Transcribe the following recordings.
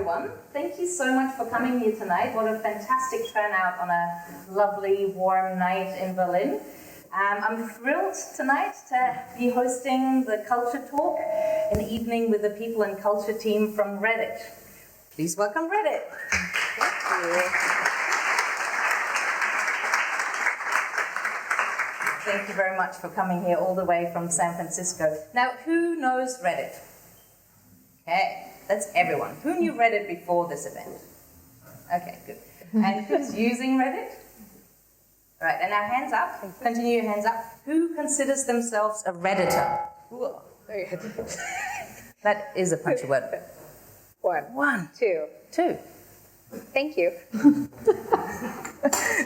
everyone. Thank you so much for coming here tonight. What a fantastic turnout on a lovely, warm night in Berlin. I'm thrilled tonight to be hosting the Culture Talk, an evening with the People and Culture team from Reddit. Please welcome Reddit. Thank you. Thank you very much for coming here all the way from San Francisco. Now, who knows Reddit? Okay, that's everyone. Who knew Reddit before this event? Okay, good. And who's using Reddit? Right, and now hands up. Continue your hands up. Who considers themselves a Redditor? Whoa, there you go. That is a punchy word. One. Two. Thank you.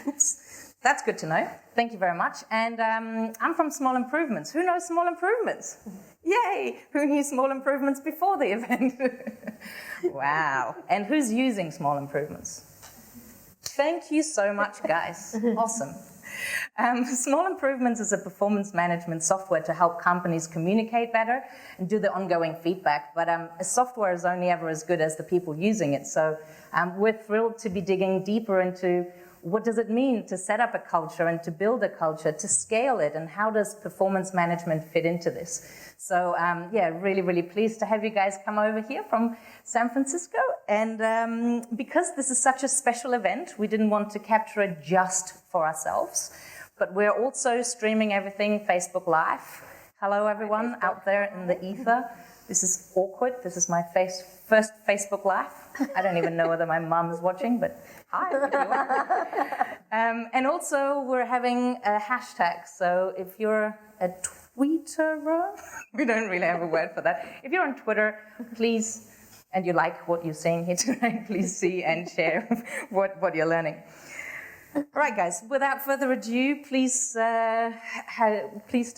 Oops. That's good to know. Thank you very much. And I'm from Small Improvements. Who knows Small Improvements? Yay! Who knew Small Improvements before the event? Wow. And who's using Small Improvements? Thank you so much, guys. Awesome. Small Improvements is a performance management software to help companies communicate better and do the ongoing feedback. But a software is only ever as good as the people using it. So we're thrilled to be digging deeper into what does it mean to set up a culture and to build a culture, to scale it, and how does performance management fit into this? So yeah, really, really pleased to have you guys come over here from San Francisco. And because this is such a special event, we didn't want to capture it just for ourselves, but we're also streaming everything Facebook Live. Hello, everyone out there in the ether. This is awkward. This is my first Facebook Live. I don't even know whether my mum is watching, but hi, if you are. And also, we're having a hashtag. So if you're a tweeterer, we don't really have a word for that. If you're on Twitter, please, and you like what you're seeing here tonight, please see and share what you're learning. All right, guys, without further ado, pleased to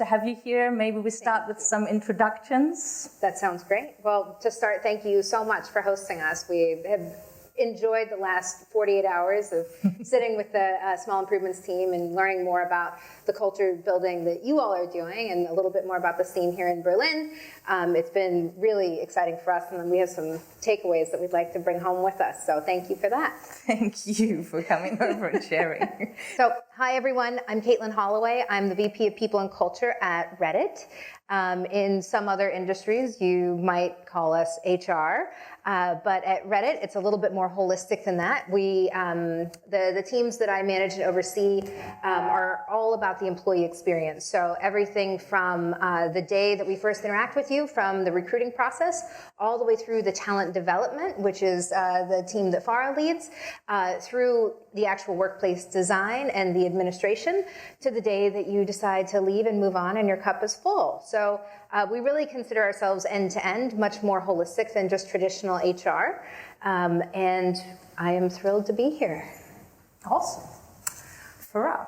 have you here. Maybe we start with some introductions. That sounds great. Well, to start, thank you so much for hosting us. We have enjoyed the last 48 hours of sitting with the Small Improvements team and learning more about the culture building that you all are doing and a little bit more about the scene here in Berlin. It's been really exciting for us, and then we have some takeaways that we'd like to bring home with us. So thank you for that. Thank you for coming over and sharing. So hi, everyone. I'm Katelin Holloway. I'm the VP of People and Culture at Reddit. In some other industries, you might call us HR. But at Reddit, it's a little bit more holistic than that. We, the teams that I manage and oversee are all about the employee experience. So everything from the day that we first interact with you, from the recruiting process, all the way through the talent development, which is the team that Farah leads, through the actual workplace design and the administration, to the day that you decide to leave and move on and your cup is full. So we really consider ourselves end-to-end, much more holistic than just traditional HR. And I am thrilled to be here. Awesome. Farah.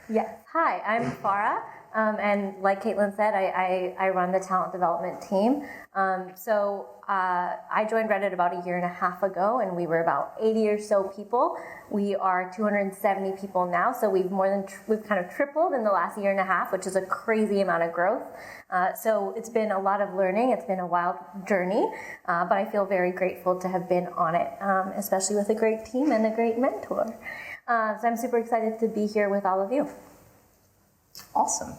Yeah. Hi, I'm Farah. And like Katelin said, I run the talent development team. I joined Reddit about a year and a half ago, and we were about 80 or so people. We are 270 people now, so we've kind of tripled in the last year and a half, which is a crazy amount of growth. So it's been a lot of learning. It's been a wild journey, but I feel very grateful to have been on it, especially with a great team and a great mentor. So I'm super excited to be here with all of you. Awesome.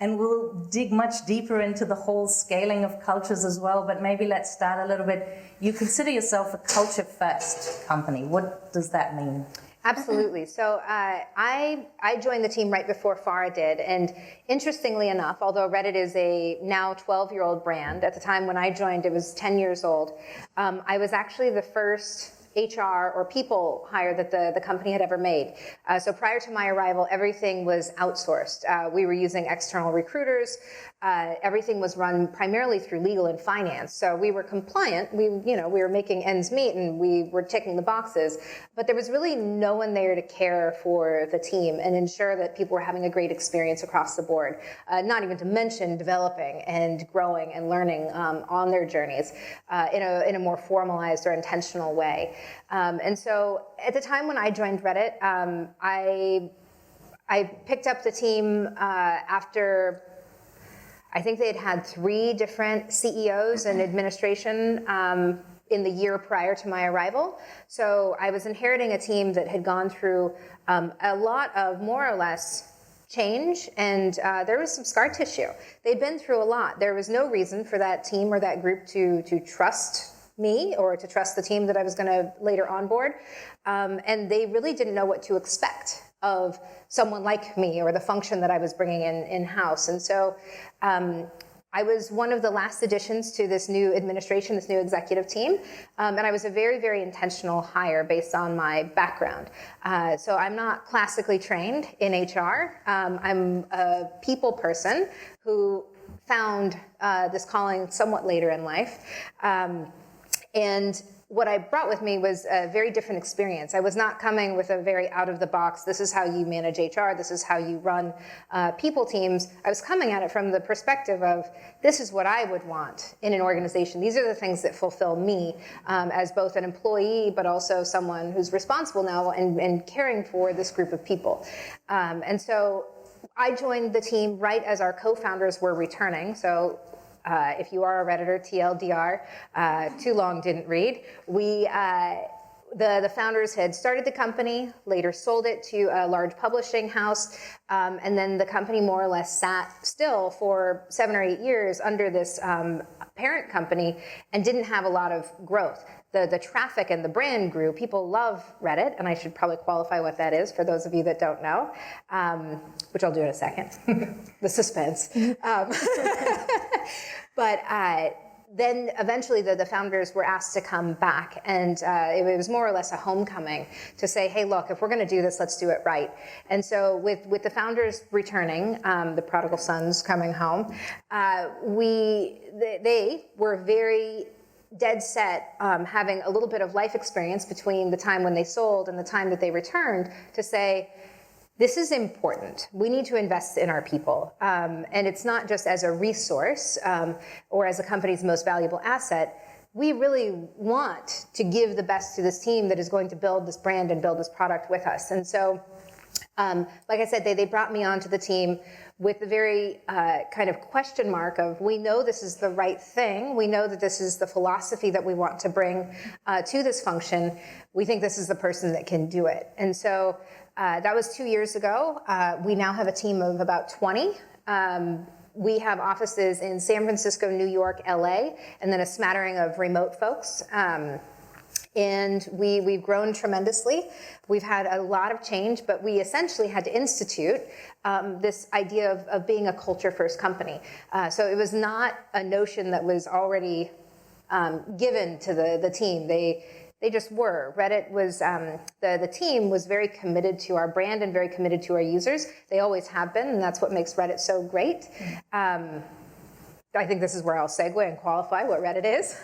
And we'll dig much deeper into the whole scaling of cultures as well, but maybe let's start a little bit. You consider yourself a culture-first company. What does that mean? Absolutely. So I joined the team right before Farah did, and interestingly enough, although Reddit is a now 12-year-old brand, at the time when I joined it was 10 years old, I was actually the first HR or people hire that the company had ever made. So prior to my arrival, everything was outsourced. We were using external recruiters. Everything was run primarily through legal and finance. So we were compliant. We were making ends meet and we were ticking the boxes. But there was really no one there to care for the team and ensure that people were having a great experience across the board. Not even to mention developing and growing and learning on their journeys in a more formalized or intentional way. And so at the time when I joined Reddit, I picked up the team after I think they had 3 different CEOs and administration in the year prior to my arrival. So I was inheriting a team that had gone through a lot of more or less change, and there was some scar tissue. They'd been through a lot. There was no reason for that team or that group to trust me or to trust the team that I was going to later onboard. And they really didn't know what to expect of someone like me or the function that I was bringing in-house. And so I was one of the last additions to this new administration, this new executive team, and I was a very, very intentional hire based on my background. So I'm not classically trained in HR. I'm a people person who found this calling somewhat later in life. And what I brought with me was a very different experience. I was not coming with a very out-of-the-box, this is how you manage HR, this is how you run people teams. I was coming at it from the perspective of, this is what I would want in an organization. These are the things that fulfill me as both an employee, but also someone who's responsible now and caring for this group of people. And so I joined the team right as our co-founders were returning. So if you are a Redditor, TLDR, too long didn't read. The founders had started the company, later sold it to a large publishing house, and then the company more or less sat still for 7 or 8 years under this parent company and didn't have a lot of growth. The traffic and the brand grew. People love Reddit, and I should probably qualify what that is for those of you that don't know, which I'll do in a second. The suspense. But then eventually the founders were asked to come back, and it was more or less a homecoming to say, hey, look, if we're going to do this, let's do it right. And so with the founders returning, the prodigal sons coming home, they were very dead set, having a little bit of life experience between the time when they sold and the time that they returned, to say, this is important. We need to invest in our people. And it's not just as a resource or as a company's most valuable asset. We really want to give the best to this team that is going to build this brand and build this product with us. And so, like I said, they brought me onto the team with a very kind of question mark of, we know this is the right thing. We know that this is the philosophy that we want to bring to this function. We think this is the person that can do it. And so that was 2 years ago. We now have a team of about 20. We have offices in San Francisco, New York, LA, and then a smattering of remote folks. And we've grown tremendously. We've had a lot of change, but we essentially had to institute this idea of being a culture-first company. So it was not a notion that was already given to the team. They just were. Reddit was, the team was very committed to our brand and very committed to our users. They always have been, and that's what makes Reddit so great. I think this is where I'll segue and qualify what Reddit is.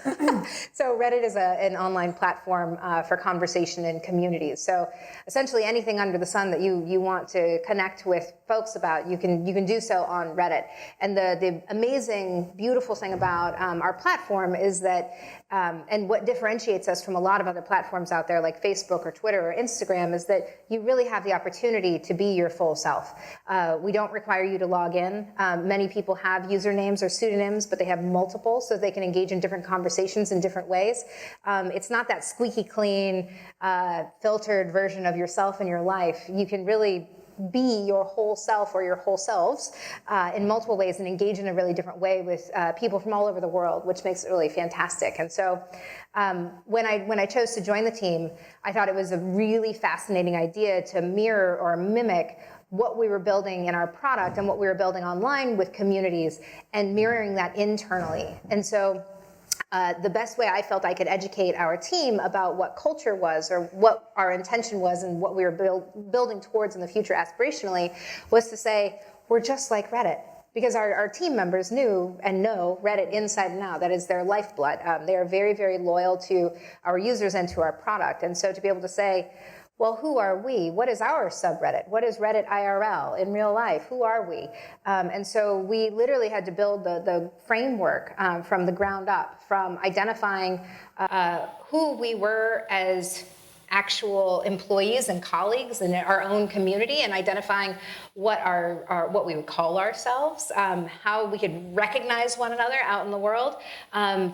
So Reddit is an online platform for conversation and communities. So essentially anything under the sun that you want to connect with folks about, you can do so on Reddit. And the amazing, beautiful thing about our platform is that, and what differentiates us from a lot of other platforms out there like Facebook or Twitter or Instagram, is that you really have the opportunity to be your full self. We don't require you to log in. Many people have usernames or pseudonyms, but they have multiple, so they can engage in different conversations in different ways. It's not that squeaky clean, filtered version of yourself in your life. You can really be your whole self or your whole selves in multiple ways and engage in a really different way with people from all over the world, which makes it really fantastic. And so when I chose to join the team, I thought it was a really fascinating idea to mirror or mimic what we were building in our product and what we were building online with communities, and mirroring that internally. And so the best way I felt I could educate our team about what culture was, or what our intention was, and what we were building towards in the future aspirationally, was to say, we're just like Reddit. Because our team members knew and know Reddit inside and out. That is their lifeblood. They are very, very loyal to our users and to our product. And so to be able to say, well, who are we? What is our subreddit? What is Reddit IRL in real life? Who are we? And so we literally had to build the framework from the ground up, from identifying who we were as actual employees and colleagues in our own community, and identifying what we would call ourselves, how we could recognize one another out in the world,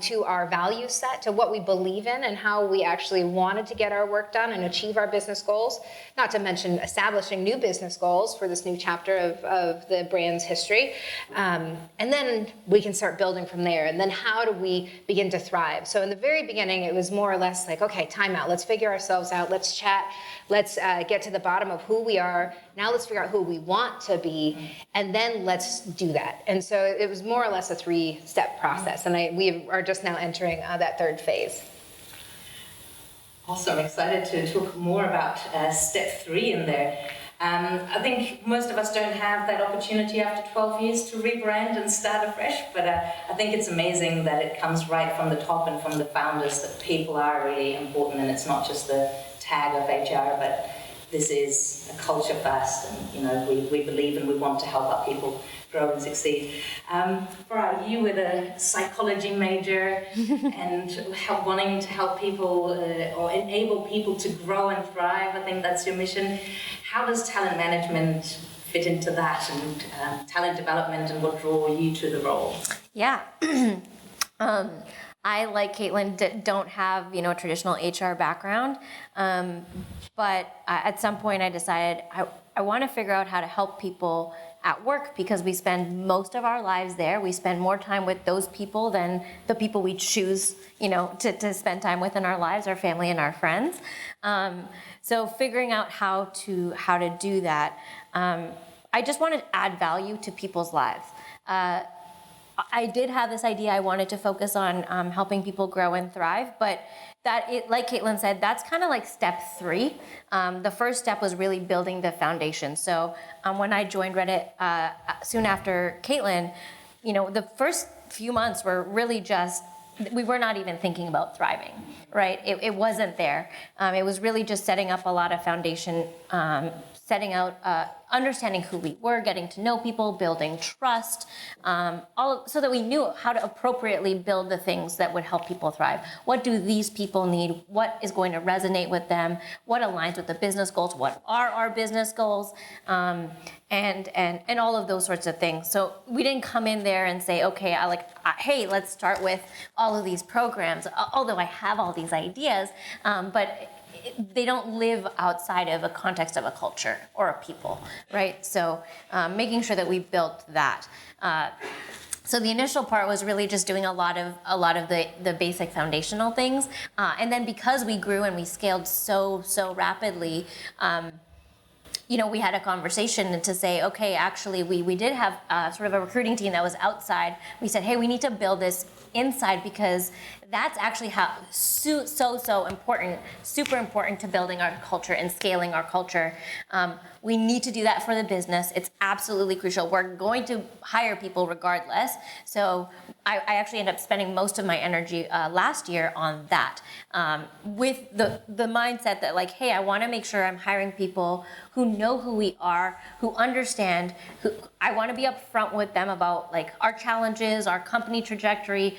to our value set, to what we believe in, and how we actually wanted to get our work done and achieve our business goals. Not to mention establishing new business goals for this new chapter of the brand's history. And then we can start building from there. And then how do we begin to thrive? So in the very beginning, it was more or less like, okay, time out. Let's figure ourselves out. Let's chat. Let's get to the bottom of who we are. Now let's figure out who we want to be, and then let's do that. And so it was more or less a 3-step process, and we are just now entering that 3rd phase. Awesome, excited to talk more about step 3 in there. I think most of us don't have that opportunity after 12 years to rebrand and start afresh, but I think it's amazing that it comes right from the top and from the founders that people are really important, and it's not just the tag of HR, but this is a culture first, and we believe and we want to help our people grow and succeed. Farah, you were the psychology major and wanting to help people or enable people to grow and thrive. I think that's your mission. How does talent management fit into that, and talent development, and what drew you to the role? Yeah. I, like Katelin, don't have a traditional HR background, but at some point I decided I want to figure out how to help people at work, because we spend most of our lives there. We spend more time with those people than the people we choose, to spend time with in our lives, our family and our friends. So figuring out how to do that, I just wanted to add value to people's lives. I did have this idea. I wanted to focus on helping people grow and thrive, but like Katelin said, that's kind of like step 3. The first step was really building the foundation. So when I joined Reddit soon after Katelin, the first few months were really just, we were not even thinking about thriving, right? It wasn't there. It was really just setting up a lot of foundation, setting out, understanding who we were, getting to know people, building trust, so that we knew how to appropriately build the things that would help people thrive. What do these people need? What is going to resonate with them? What aligns with the business goals? What are our business goals? And all of those sorts of things. So we didn't come in there and say, okay, hey, let's start with all of these programs, although I have all these ideas, but they don't live outside of a context of a culture or a people, right? So making sure that we built that. So the initial part was really just doing a lot of the basic foundational things, and then because we grew and we scaled so rapidly, we had a conversation to say, okay, actually, we did have sort of a recruiting team that was outside. We said, hey, we need to build this inside, because that's actually how so important, super important to building our culture and scaling our culture. We need to do that for the business. It's absolutely crucial. We're going to hire people regardless. So I actually ended up spending most of my energy last year on that, with the mindset that hey, I want to make sure I'm hiring people who know who we are, who understand, I want to be upfront with them about our challenges, our company trajectory,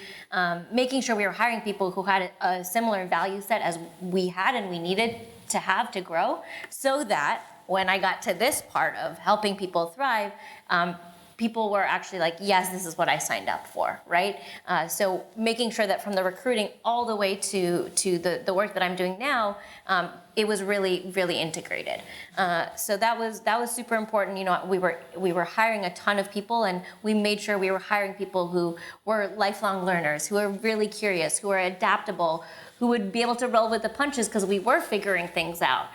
making sure we were hiring people who had a similar value set as we had and we needed to have to grow, so that when I got to this part of helping people thrive, people were actually yes, this is what I signed up for, right? So making sure that from the recruiting all the way to the work that I'm doing now, it was really, really integrated. So that was super important. We were hiring a ton of people, and we made sure we were hiring people who were lifelong learners, who are really curious, who are adaptable, who would be able to roll with the punches because we were figuring things out.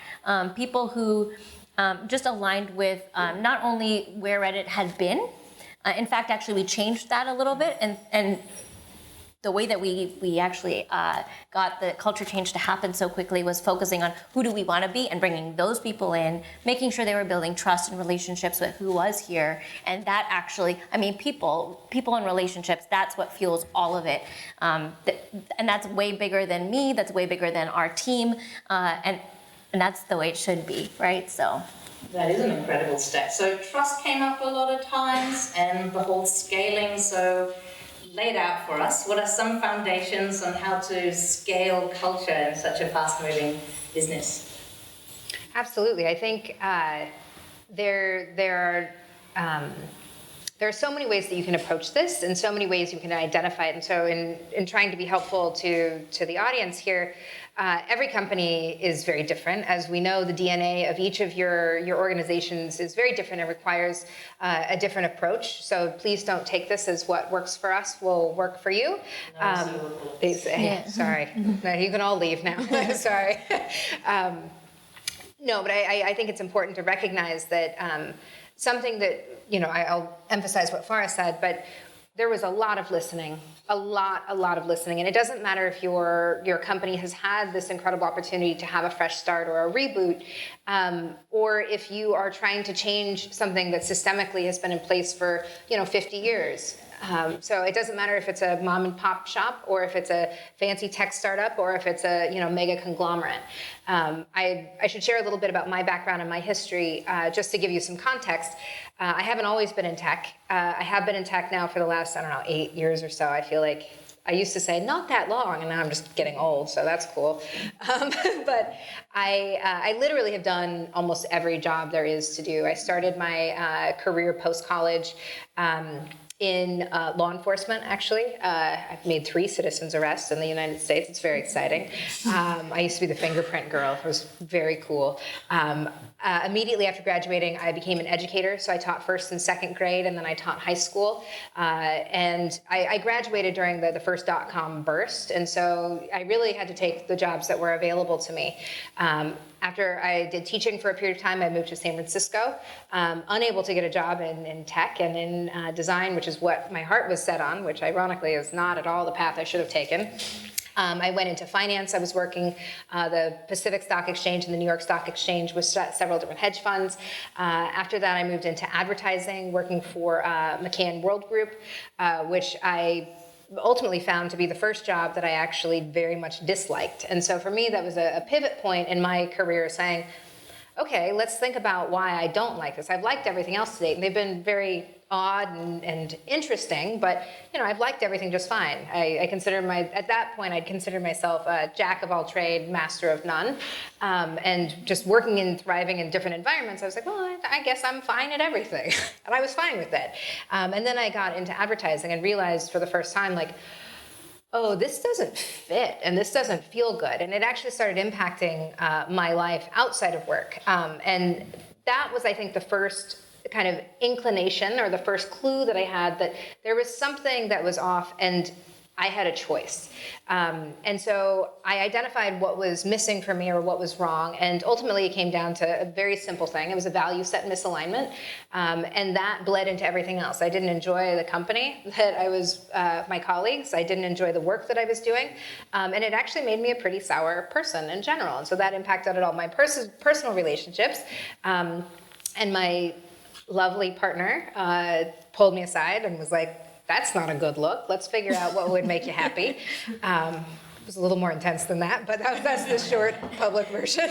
People who just aligned with not only where Reddit had been. In fact, actually, we changed that a little bit, and the way that we actually got the culture change to happen so quickly was focusing on who do we want to be and bringing those people in, making sure they were building trust and relationships with who was here, and that actually, people and relationships, that's what fuels all of it, and that's way bigger than me, that's way bigger than our team, and that's the way it should be, right? So. That is an incredible step. So trust came up a lot of times, and the whole scaling. So laid out for us, what are some foundations on how to scale culture in such a fast-moving business? Absolutely. I think there are so many ways that you can approach this, and so many ways you can identify it. And so in trying to be helpful to the audience here, every company is very different. As we know, the DNA of each of your organizations is very different and requires a different approach. So please don't take this as what works for us will work for you. Sorry. No, you can all leave now. Sorry. No, but I think it's important to recognize that something that, I'll emphasize what Farah said, but there was a lot of listening, a lot of listening. And it doesn't matter if your company has had this incredible opportunity to have a fresh start or a reboot, or if you are trying to change something that systemically has been in place for, 50 years. So it doesn't matter if it's a mom and pop shop, or if it's a fancy tech startup, or if it's a mega conglomerate. I should share a little bit about my background and my history, just to give you some context. I haven't always been in tech. I have been in tech now for the last 8 years or so. I feel like I used to say not that long, and now I'm just getting old, so that's cool. But I literally have done almost every job there is to do. I started my career post-college in law enforcement, actually. I've made 3 citizens arrests in the United States. It's very exciting. I used to be the fingerprint girl. It was very cool. Immediately after graduating, I became an educator. So I taught 1st and 2nd grade, and then I taught high school. And I graduated during the first dot-com burst. And so I really had to take the jobs that were available to me. After I did teaching for a period of time, I moved to San Francisco, unable to get a job in tech and in design, which is what my heart was set on, which ironically is not at all the path I should have taken. I went into finance. I was working the Pacific Stock Exchange and the New York Stock Exchange with several different hedge funds. After that, I moved into advertising, working for McCann World Group, which I ultimately found to be the first job that I actually very much disliked. And so for me, that was a pivot point in my career, saying, okay, let's think about why I don't like this. I've liked everything else to date, and they've been very odd and interesting, but I've liked everything just fine. At that point, I'd consider myself a jack of all trade, master of none. And just working and thriving in different environments, I was like, well, I guess I'm fine at everything. And I was fine with it. And then I got into advertising and realized for the first time, like, oh, this doesn't fit and this doesn't feel good. And it actually started impacting my life outside of work. And that was, I think, the first kind of inclination or the first clue that I had that there was something that was off and I had a choice. And so I identified what was missing for me or what was wrong. And ultimately it came down to a very simple thing. It was a value set misalignment. And that bled into everything else. I didn't enjoy the company that I was, my colleagues. I didn't enjoy the work that I was doing. And it actually made me a pretty sour person in general. And so that impacted all my personal relationships. And my lovely partner pulled me aside and was like, that's not a good look. Let's figure out what would make you happy. It was a little more intense than that, but that's the short public version.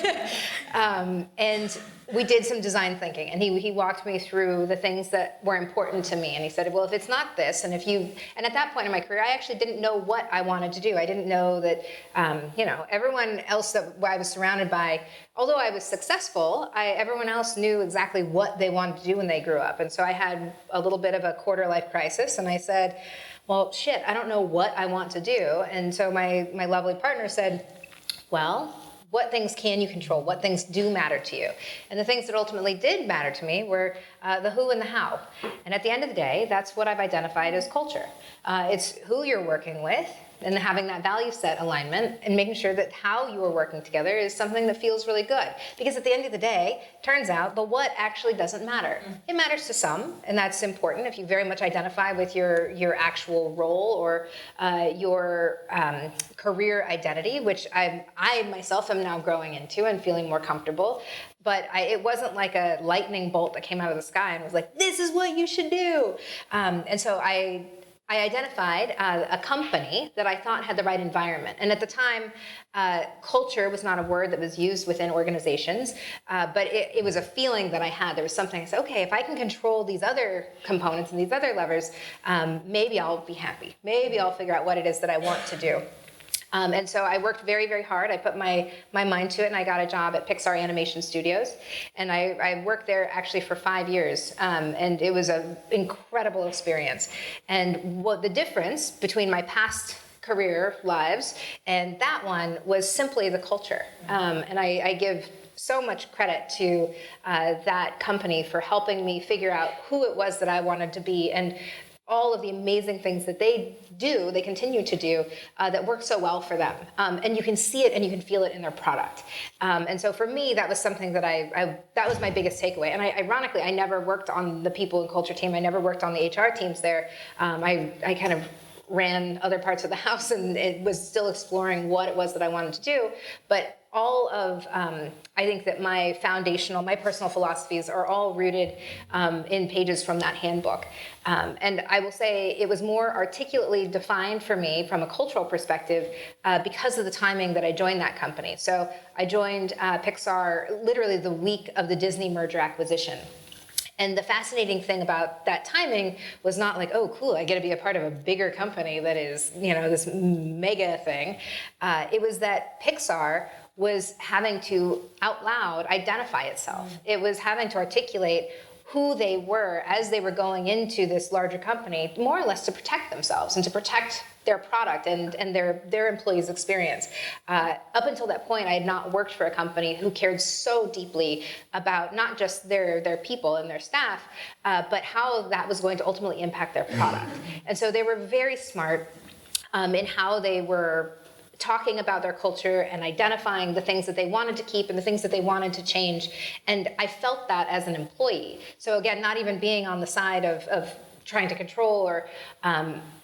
And we did some design thinking, and he walked me through the things that were important to me. And he said, well, if it's not this, and at that point in my career, I actually didn't know what I wanted to do. I didn't know that, everyone else that I was surrounded by, although I was successful, everyone else knew exactly what they wanted to do when they grew up. And so I had a little bit of a quarter-life crisis, and I said, well, shit, I don't know what I want to do. And so my lovely partner said, well, what things can you control? What things do matter to you? And the things that ultimately did matter to me were the who and the how. And at the end of the day, that's what I've identified as culture. It's who you're working with and having that value set alignment and making sure that how you are working together is something that feels really good. Because at the end of the day, turns out the what actually doesn't matter. It matters to some, and that's important if you very much identify with your actual role or your career identity, which I myself am now growing into and feeling more comfortable. But it wasn't like a lightning bolt that came out of the sky and was like, this is what you should do. And so I identified a company that I thought had the right environment. And at the time, culture was not a word that was used within organizations, but it was a feeling that I had. There was something I said, okay, if I can control these other components and these other levers, maybe I'll be happy. Maybe I'll figure out what it is that I want to do. And so I worked very, very hard. I put my mind to it, and I got a job at Pixar Animation Studios. And I worked there actually for 5 years. And it was an incredible experience. And what the difference between my past career lives and that one was simply the culture. And I give so much credit to that company for helping me figure out who it was that I wanted to be, and all of the amazing things that they continue to do, that work so well for them. And you can see it and you can feel it in their product. And so for me, that was something that that was my biggest takeaway. And ironically, I never worked on the people and culture team. I never worked on the HR teams there. I kind of ran other parts of the house, and it was still exploring what it was that I wanted to do. But all of, I think that my personal philosophies are all rooted in pages from that handbook. And I will say it was more articulately defined for me from a cultural perspective because of the timing that I joined that company. So I joined Pixar literally the week of the Disney merger acquisition. And the fascinating thing about that timing was not like, oh, cool, I get to be a part of a bigger company that is, this mega thing. It was that Pixar was having to, out loud, identify itself. It was having to articulate who they were as they were going into this larger company, more or less to protect themselves and to protect their product and their employees' experience. Up until that point, I had not worked for a company who cared so deeply about not just their people and their staff, but how that was going to ultimately impact their product. And so they were very smart in how they were talking about their culture and identifying the things that they wanted to keep and the things that they wanted to change. And I felt that as an employee. So again, not even being on the side of trying to control or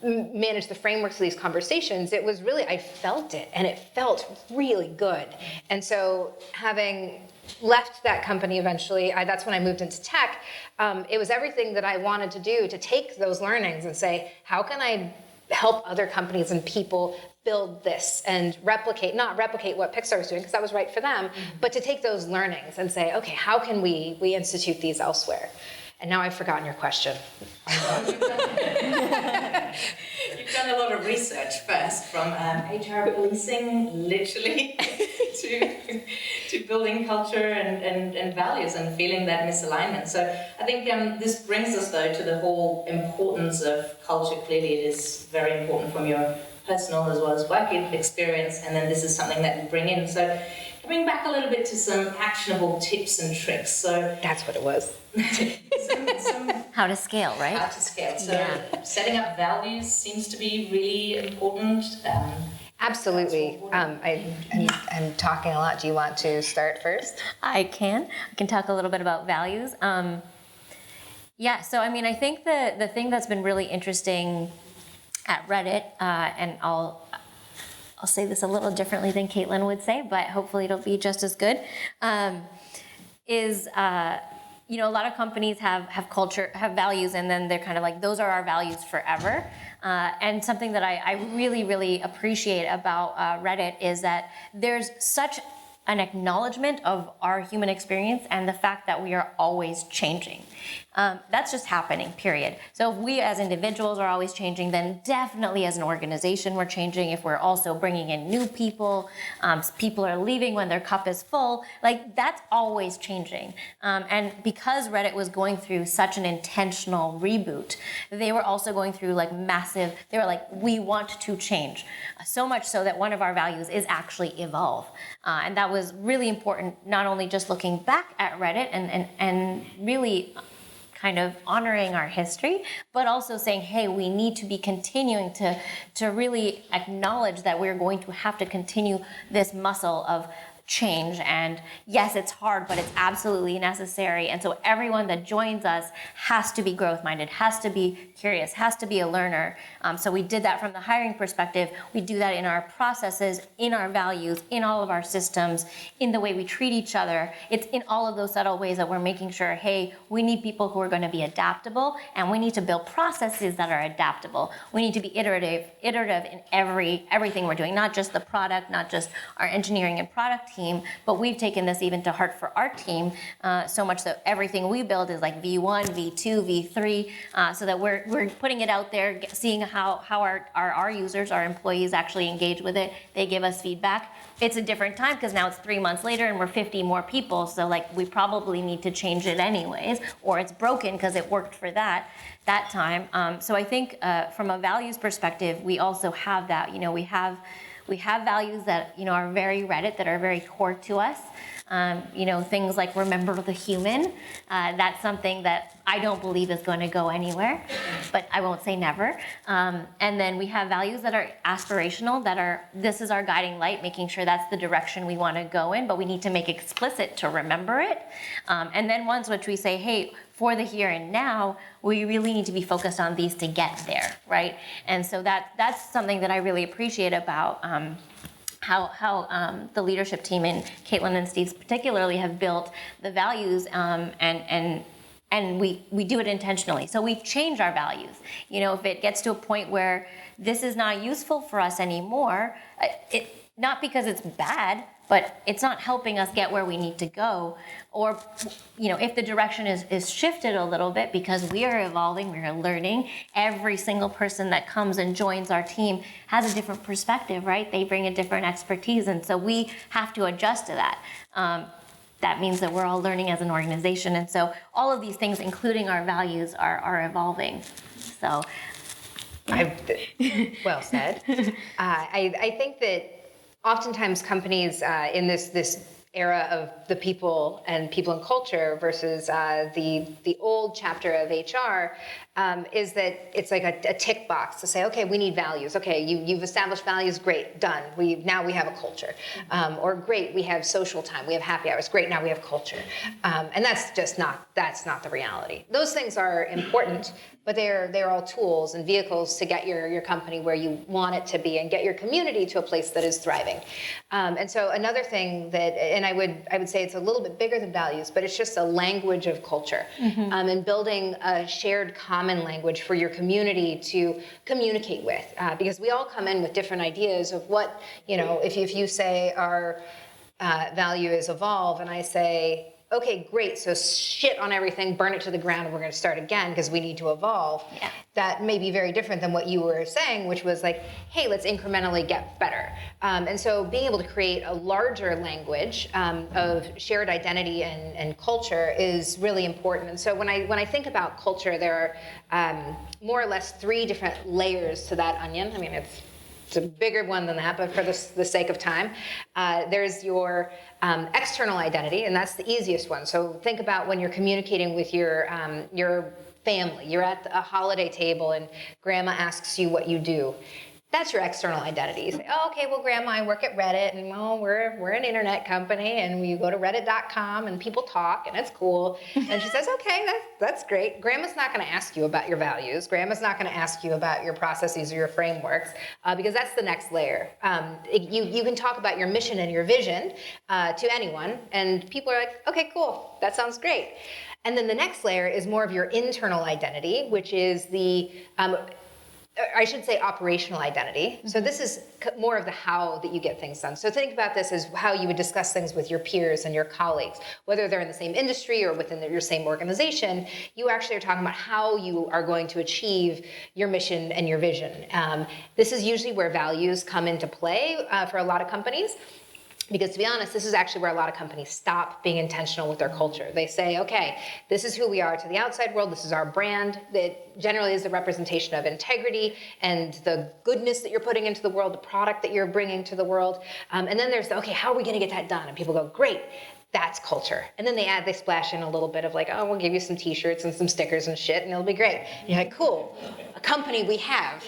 manage the frameworks of these conversations, it was really, I felt it, and it felt really good. And so having left that company eventually, that's when I moved into tech, it was everything that I wanted to do to take those learnings and say, how can I help other companies and people build this and not replicate what Pixar was doing, because that was right for them, but to take those learnings and say, okay, how can we institute these elsewhere? And now I've forgotten your question. You've done a lot of research first, from HR policing, literally, to building culture and values and feeling that misalignment. So I think this brings us, though, to the whole importance of culture. Clearly, it is very important from your personal as well as work experience, and then this is something that you bring in. So coming back a little bit to some actionable tips and tricks. So that's what it was. How to scale, right? How to scale. So setting up values seems to be really important. Absolutely. I'm talking a lot. Do you want to start first? I can talk a little bit about values. So I mean, I think the thing that's been really interesting at Reddit, and I'll say this a little differently than Katelin would say, but hopefully it'll be just as good, is a lot of companies have culture, have values, and then they're kind of like, those are our values forever. And something that I really, really appreciate about Reddit is that there's such an acknowledgement of our human experience and the fact that we are always changing. That's just happening, period. So if we as individuals are always changing, then definitely as an organization we're changing. If we're also bringing in new people, people are leaving when their cup is full, like that's always changing. And because Reddit was going through such an intentional reboot, they were also going through they were like, we want to change. So much so that one of our values is actually evolve. And that was really important, not only just looking back at Reddit and really kind of honoring our history, but also saying, hey, we need to be continuing to really acknowledge that we're going to have to continue this muscle of change. And yes, it's hard, but it's absolutely necessary. And so everyone that joins us has to be growth-minded, has to be curious, has to be a learner. So we did that from the hiring perspective. We do that in our processes, in our values, in all of our systems, in the way we treat each other. It's in all of those subtle ways that we're making sure, hey, we need people who are going to be adaptable, and we need to build processes that are adaptable. We need to be iterative in everything we're doing, not just the product, not just our engineering and product team, but we've taken this even to heart for our team, so much that everything we build is like V1, V2, V3, so that we're putting it out there, seeing how our users, our employees actually engage with it. They give us feedback. It's a different time because now it's 3 months later and we're 50 more people, so like we probably need to change it anyways, or it's broken because it worked for that time. So I think from a values perspective, we also have that. You know, we have values that, you know, are very Reddit, that are very core to us. You know, things like remember the human. That's something that I don't believe is going to go anywhere, but I won't say never. And then we have values that are aspirational, that are, this is our guiding light, making sure that's the direction we want to go in, but we need to make explicit to remember it. And then ones which we say, hey, for the here and now, we really need to be focused on these to get there, right? And so that's something that I really appreciate about how the leadership team, and Katelin and Steve particularly, have built the values, and we do it intentionally. So we change our values. You know, if it gets to a point where this is not useful for us anymore, not because it's bad, but it's not helping us get where we need to go. Or, you know, if the direction is shifted a little bit because we are evolving, we are learning, every single person that comes and joins our team has a different perspective, right? They bring a different expertise, and so we have to adjust to that. That means that we're all learning as an organization, and so all of these things, including our values, are evolving. So, well said. I think that oftentimes companies in this era of the people and culture versus the old chapter of HR is that it's like a tick box to say, okay, we need values. Okay, you've established values, great, done. Now we have a culture. Or great, we have social time, we have happy hours, great, now we have culture. And that's not the reality. Those things are important, but they're all tools and vehicles to get your company where you want it to be and get your community to a place that is thriving. And so another thing that, and I would say it's a little bit bigger than values, but it's just a language of culture, and building a shared common language for your community to communicate with, because we all come in with different ideas of what, you know, if you say our value is evolve, and I say, okay, great, so shit on everything, burn it to the ground, and we're going to start again because we need to evolve. Yeah. That may be very different than what you were saying, which was like, hey, let's incrementally get better. And so being able to create a larger language of shared identity and culture is really important. And so when I think about culture, there are more or less 3 different layers to that onion. I mean, it's a bigger one than that, but for the sake of time, there's your external identity, and that's the easiest one. So think about when you're communicating with your family. You're at a holiday table and grandma asks you what you do. That's your external identity. You say, oh, okay, well, grandma, I work at Reddit, and well, we're an internet company, and we go to reddit.com, and people talk, and it's cool. And she says, okay, that's great. Grandma's not going to ask you about your values. Grandma's not going to ask you about your processes or your frameworks, because that's the next layer. You can talk about your mission and your vision to anyone, and people are like, okay, cool, that sounds great. And then the next layer is more of your internal identity, which is I should say operational identity. So this is more of the how that you get things done. So think about this as how you would discuss things with your peers and your colleagues, whether they're in the same industry or within your same organization. You actually are talking about how you are going to achieve your mission and your vision. This is usually where values come into play for a lot of companies. Because to be honest, this is actually where a lot of companies stop being intentional with their culture. They say, okay, this is who we are to the outside world, this is our brand, that generally is the representation of integrity and the goodness that you're putting into the world, the product that you're bringing to the world. And then there's, okay, how are we gonna get that done? And people go, great, that's culture. And then they splash in a little bit of like, oh, we'll give you some t-shirts and some stickers and shit, and it'll be great. And you're like, cool, a company we have.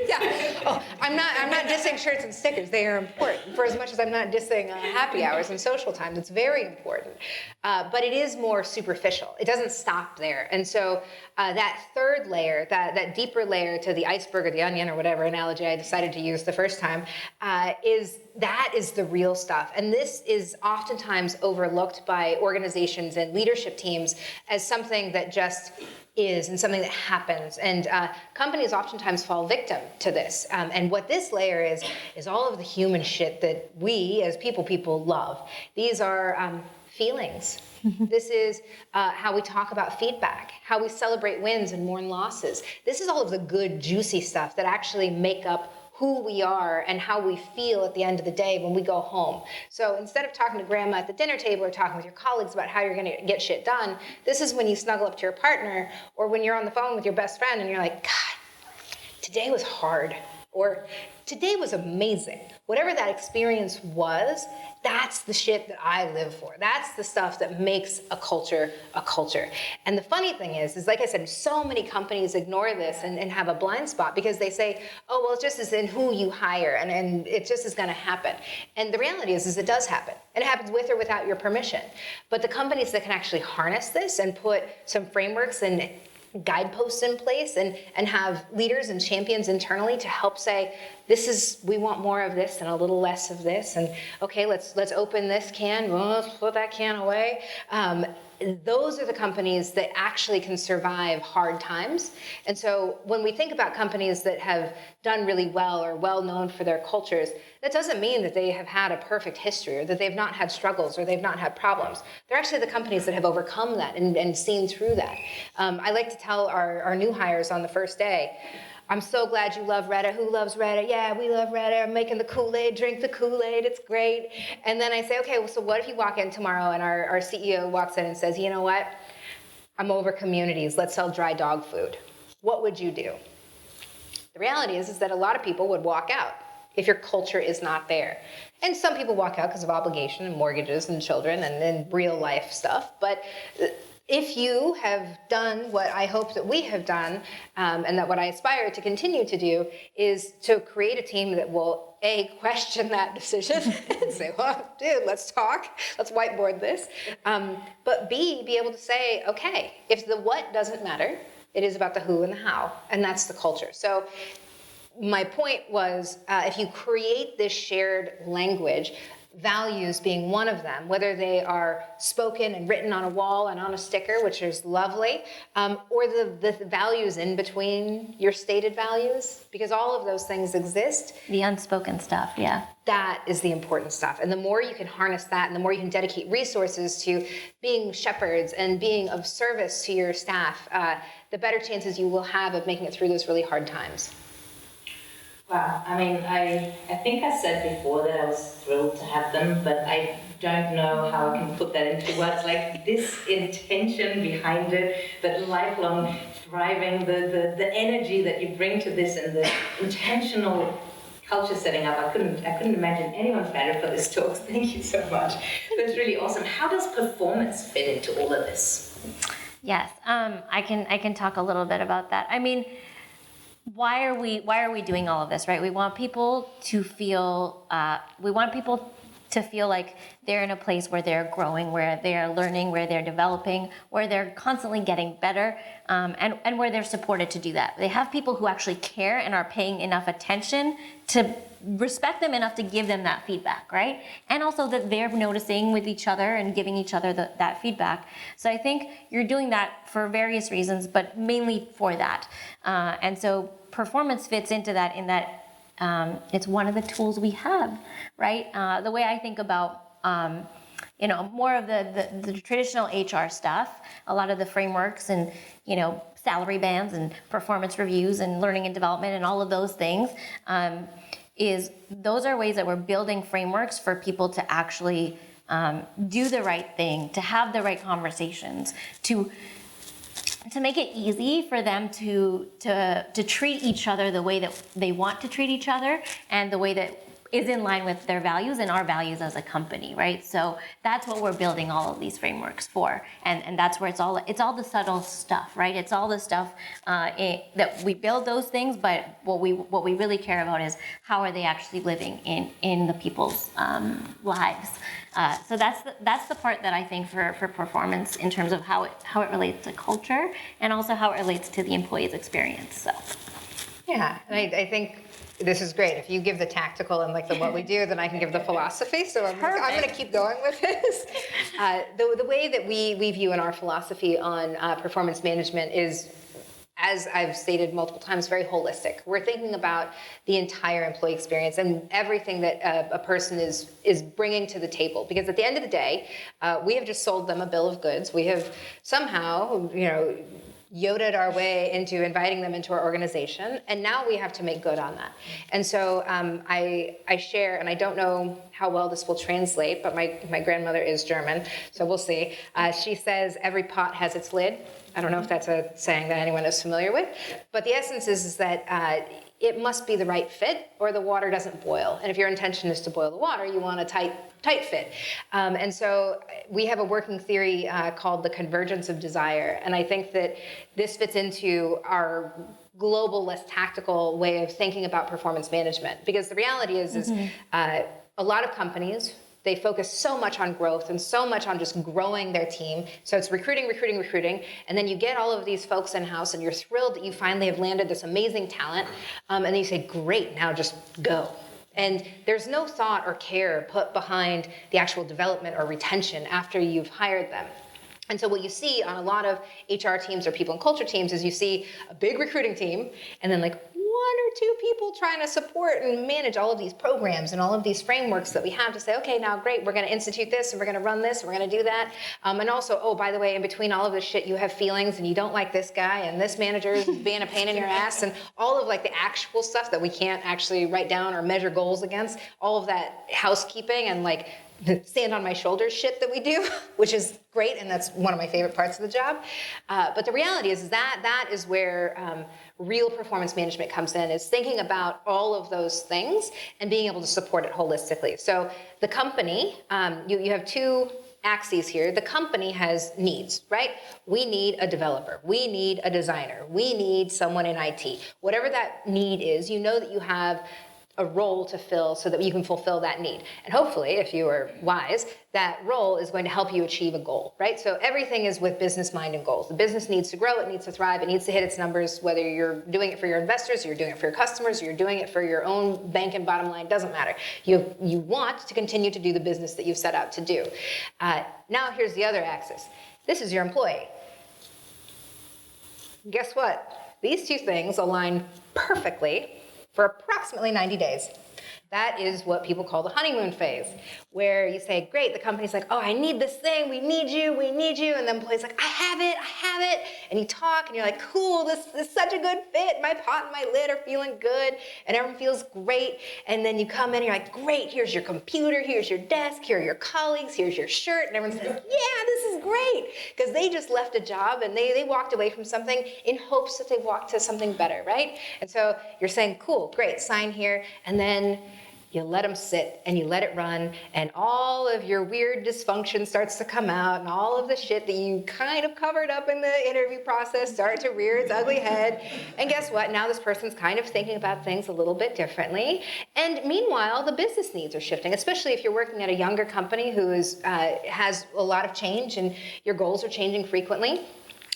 Yeah. Oh, I'm not dissing shirts and stickers. They are important. For as much as I'm not dissing happy hours and social time, it's very important. But it is more superficial. It doesn't stop there. And so that third layer, that deeper layer to the iceberg or the onion or whatever analogy I decided to use the first time, is the real stuff. And this is oftentimes overlooked by organizations and leadership teams as something that just is and something that happens. And companies oftentimes fall victim to this. And what this layer is all of the human shit that we as people love. These are feelings. This is how we talk about feedback, how we celebrate wins and mourn losses. This is all of the good, juicy stuff that actually make up who we are and how we feel at the end of the day when we go home. So instead of talking to grandma at the dinner table or talking with your colleagues about how you're gonna get shit done, this is when you snuggle up to your partner or when you're on the phone with your best friend and you're like, God, today was hard, or today was amazing. Whatever that experience was, that's the shit that I live for. That's the stuff that makes a culture a culture. And the funny thing is like I said, so many companies ignore this and have a blind spot because they say, oh, well, it just is in who you hire and it just is gonna happen. And the reality is it does happen. And it happens with or without your permission. But the companies that can actually harness this and put some frameworks and guideposts in place and have leaders and champions internally to help say, we want more of this and a little less of this, and okay, let's open this can, let's put that can away. Those are the companies that actually can survive hard times. And so when we think about companies that have done really well or well known for their cultures, that doesn't mean that they have had a perfect history or that they've not had struggles or they've not had problems. They're actually the companies that have overcome that and seen through that. I like to tell our new hires on the first day, I'm so glad you love Reddit. Who loves Reddit? Yeah, we love Reddit. I'm making the Kool-Aid, drink the Kool-Aid, it's great. And then I say, okay, well, so what if you walk in tomorrow and our CEO walks in and says, you know what? I'm over communities, let's sell dry dog food. What would you do? The reality is that a lot of people would walk out if your culture is not there. And some people walk out because of obligation and mortgages and children and real life stuff. But if you have done what I hope that we have done, and that what I aspire to continue to do, is to create a team that will, A, question that decision and say, well, dude, let's talk, let's whiteboard this. But B, be able to say, okay, if the what doesn't matter, it is about the who and the how, and that's the culture. So my point was, if you create this shared language, values being one of them, whether they are spoken and written on a wall and on a sticker, which is lovely, or the values in between your stated values, because all of those things exist. The unspoken stuff, yeah. That is the important stuff. And the more you can harness that and the more you can dedicate resources to being shepherds and being of service to your staff, the better chances you will have of making it through those really hard times. Wow, I mean, I think I said before that I was thrilled to have them, but I don't know how I can put that into words. Like this intention behind it, that lifelong thriving, the energy that you bring to this and the intentional culture setting up. I couldn't imagine anyone better for this talk. Thank you so much. That's really awesome. How does performance fit into all of this? Yes, I can talk a little bit about that. I mean, why are we doing all of this, right? We want people to feel like they're in a place where they're growing, where they're learning, where they're developing, where they're constantly getting better, and where they're supported to do that. They have people who actually care and are paying enough attention to respect them enough to give them that feedback, right? And also that they're noticing with each other and giving each other that feedback. So I think you're doing that for various reasons, but mainly for that. And so performance fits into that in that it's one of the tools we have, right? The way I think about, more of the traditional HR stuff, a lot of the frameworks and, salary bands and performance reviews and learning and development and all of those things, those are ways that we're building frameworks for people to actually do the right thing, to have the right conversations, to make it easy for them to treat each other the way that they want to treat each other and the way that is in line with their values and our values as a company, right? So that's what we're building all of these frameworks for, and that's where it's all the subtle stuff, right? It's all the stuff that we build those things, but what we really care about is how are they actually living in the people's lives. So that's the part that I think for performance in terms of how it relates to culture and also how it relates to the employee's experience. So yeah, and I think This is great. If you give the tactical and like the what we do, then I can give the philosophy. So I'm going to keep going with this. The way that we view in our philosophy on performance management is, as I've stated multiple times, very holistic. We're thinking about the entire employee experience and everything that a person is bringing to the table. Because at the end of the day, we have just sold them a bill of goods. We have somehow, Yodaed our way into inviting them into our organization, and now we have to make good on that. And so I share, and I don't know how well this will translate, but my grandmother is German, so we'll see. She says, every pot has its lid. I don't know if that's a saying that anyone is familiar with, but the essence is that it must be the right fit or the water doesn't boil. And if your intention is to boil the water, you want a tight fit. And so we have a working theory called the convergence of desire. And I think that this fits into our global, less tactical way of thinking about performance management. Because the reality is a lot of companies, they focus so much on growth and so much on just growing their team. So it's recruiting. And then you get all of these folks in-house and you're thrilled that you finally have landed this amazing talent. And then you say, great, now just go. And there's no thought or care put behind the actual development or retention after you've hired them. And so what you see on a lot of HR teams or people and culture teams is you see a big recruiting team and then like one or two people trying to support and manage all of these programs and all of these frameworks that we have to say, okay, now great, we're going to institute this and we're going to run this and we're going to do that. And also, oh, by the way, in between all of this shit, you have feelings and you don't like this guy and this manager is being a pain in your ass and all of like the actual stuff that we can't actually write down or measure goals against, all of that housekeeping and like stand on my shoulders shit that we do, which is great, and that's one of my favorite parts of the job. But the reality is that is where real performance management comes in, is thinking about all of those things and being able to support it holistically. So the company, you have two axes here. The company has needs, right? We need a developer. We need a designer. We need someone in IT. Whatever that need is, you know that you have a role to fill so that you can fulfill that need. And hopefully, if you are wise, that role is going to help you achieve a goal, right? So everything is with business mind and goals. The business needs to grow, it needs to thrive, it needs to hit its numbers, whether you're doing it for your investors, or you're doing it for your customers, or you're doing it for your own bank and bottom line, doesn't matter. You want to continue to do the business that you've set out to do. Now here's the other axis. This is your employee. Guess what? These two things align perfectly for approximately 90 days. That is what people call the honeymoon phase, where you say, great, the company's like, oh, I need this thing, we need you, and the employee's like, I have it, and you talk, and you're like, cool, this is such a good fit, my pot and my lid are feeling good, and everyone feels great, and then you come in, and you're like, great, here's your computer, here's your desk, here are your colleagues, here's your shirt, and everyone says, yeah, this is great, because they just left a job, and they walked away from something in hopes that they walked to something better, right? And so you're saying, cool, great, sign here, and then you let them sit and you let it run, and all of your weird dysfunction starts to come out, and all of the shit that you kind of covered up in the interview process starts to rear its ugly head. And guess what? Now this person's kind of thinking about things a little bit differently. And meanwhile, the business needs are shifting, especially if you're working at a younger company who has a lot of change and your goals are changing frequently.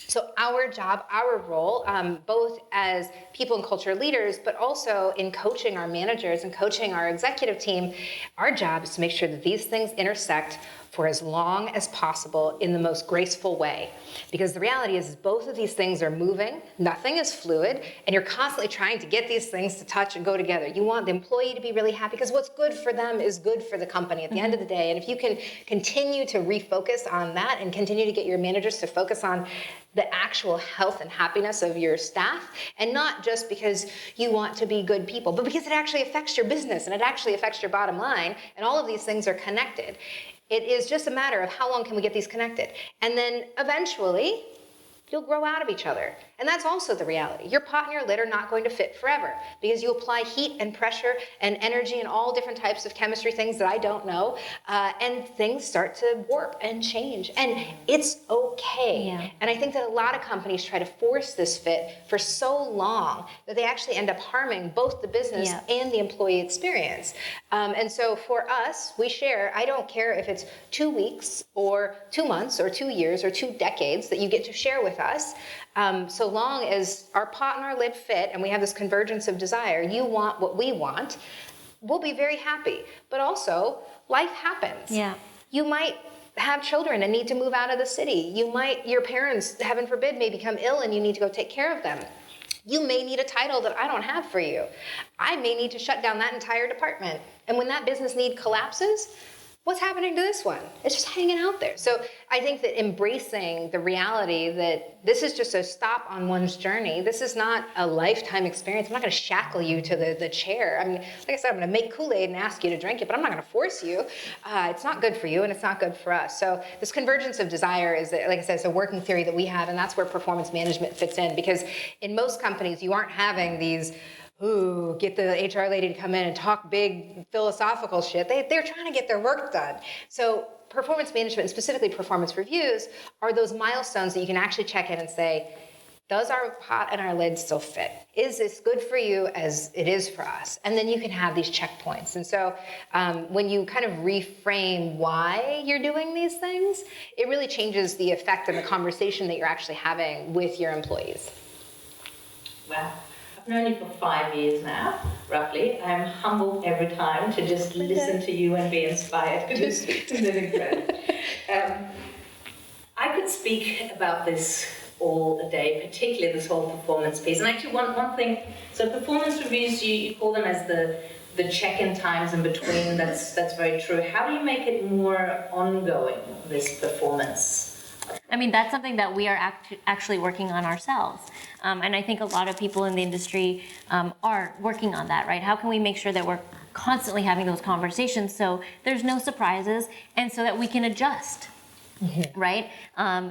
So our job, our role, both as people and culture leaders, but also in coaching our managers and coaching our executive team, our job is to make sure that these things intersect for as long as possible in the most graceful way. Because the reality is both of these things are moving, nothing is fluid, and you're constantly trying to get these things to touch and go together. You want the employee to be really happy because what's good for them is good for the company at the end of the day. And if you can continue to refocus on that and continue to get your managers to focus on the actual health and happiness of your staff, and not just because you want to be good people, but because it actually affects your business and it actually affects your bottom line, and all of these things are connected. It is just a matter of how long can we get these connected. And then eventually, you'll grow out of each other. And that's also the reality. Your pot and your lid are not going to fit forever because you apply heat and pressure and energy and all different types of chemistry things that I don't know, and things start to warp and change. And it's okay. Yeah. And I think that a lot of companies try to force this fit for so long that they actually end up harming both the business and the employee experience. And so for us, we share, I don't care if it's 2 weeks or 2 months or 2 years or 2 decades that you get to share with us. So long as our pot and our lid fit and we have this convergence of desire, you want what we want, we'll be very happy. But also, life happens. Yeah. You might have children and need to move out of the city. Your parents, heaven forbid, may become ill and you need to go take care of them. You may need a title that I don't have for you. I may need to shut down that entire department. And when that business need collapses, what's happening to this one? It's just hanging out there. So I think that embracing the reality that this is just a stop on one's journey. This is not a lifetime experience. I'm not going to shackle you to the chair. I mean, like I said, I'm going to make Kool-Aid and ask you to drink it, but I'm not going to force you. It's not good for you, and it's not good for us. So this convergence of desire is, like I said, it's a working theory that we have, and that's where performance management fits in. Because in most companies, you aren't having these get the HR lady to come in and talk big philosophical shit. They're trying to get their work done. So performance management, and specifically performance reviews, are those milestones that you can actually check in and say, does our pot and our lid still fit? Is this good for you as it is for us? And then you can have these checkpoints. And so when you kind of reframe why you're doing these things, it really changes the effect and the conversation that you're actually having with your employees. Wow. I've known you for 5 years now, roughly. I'm humbled every time to just listen to you and be inspired. It's incredible. I could speak about this all day, particularly this whole performance piece. And actually one thing, so performance reviews, you call them as the check-in times in between. That's very true. How do you make it more ongoing, this performance? I mean, that's something that we are actually working on ourselves. And I think a lot of people in the industry are working on that, right? How can we make sure that we're constantly having those conversations so there's no surprises and so that we can adjust, right?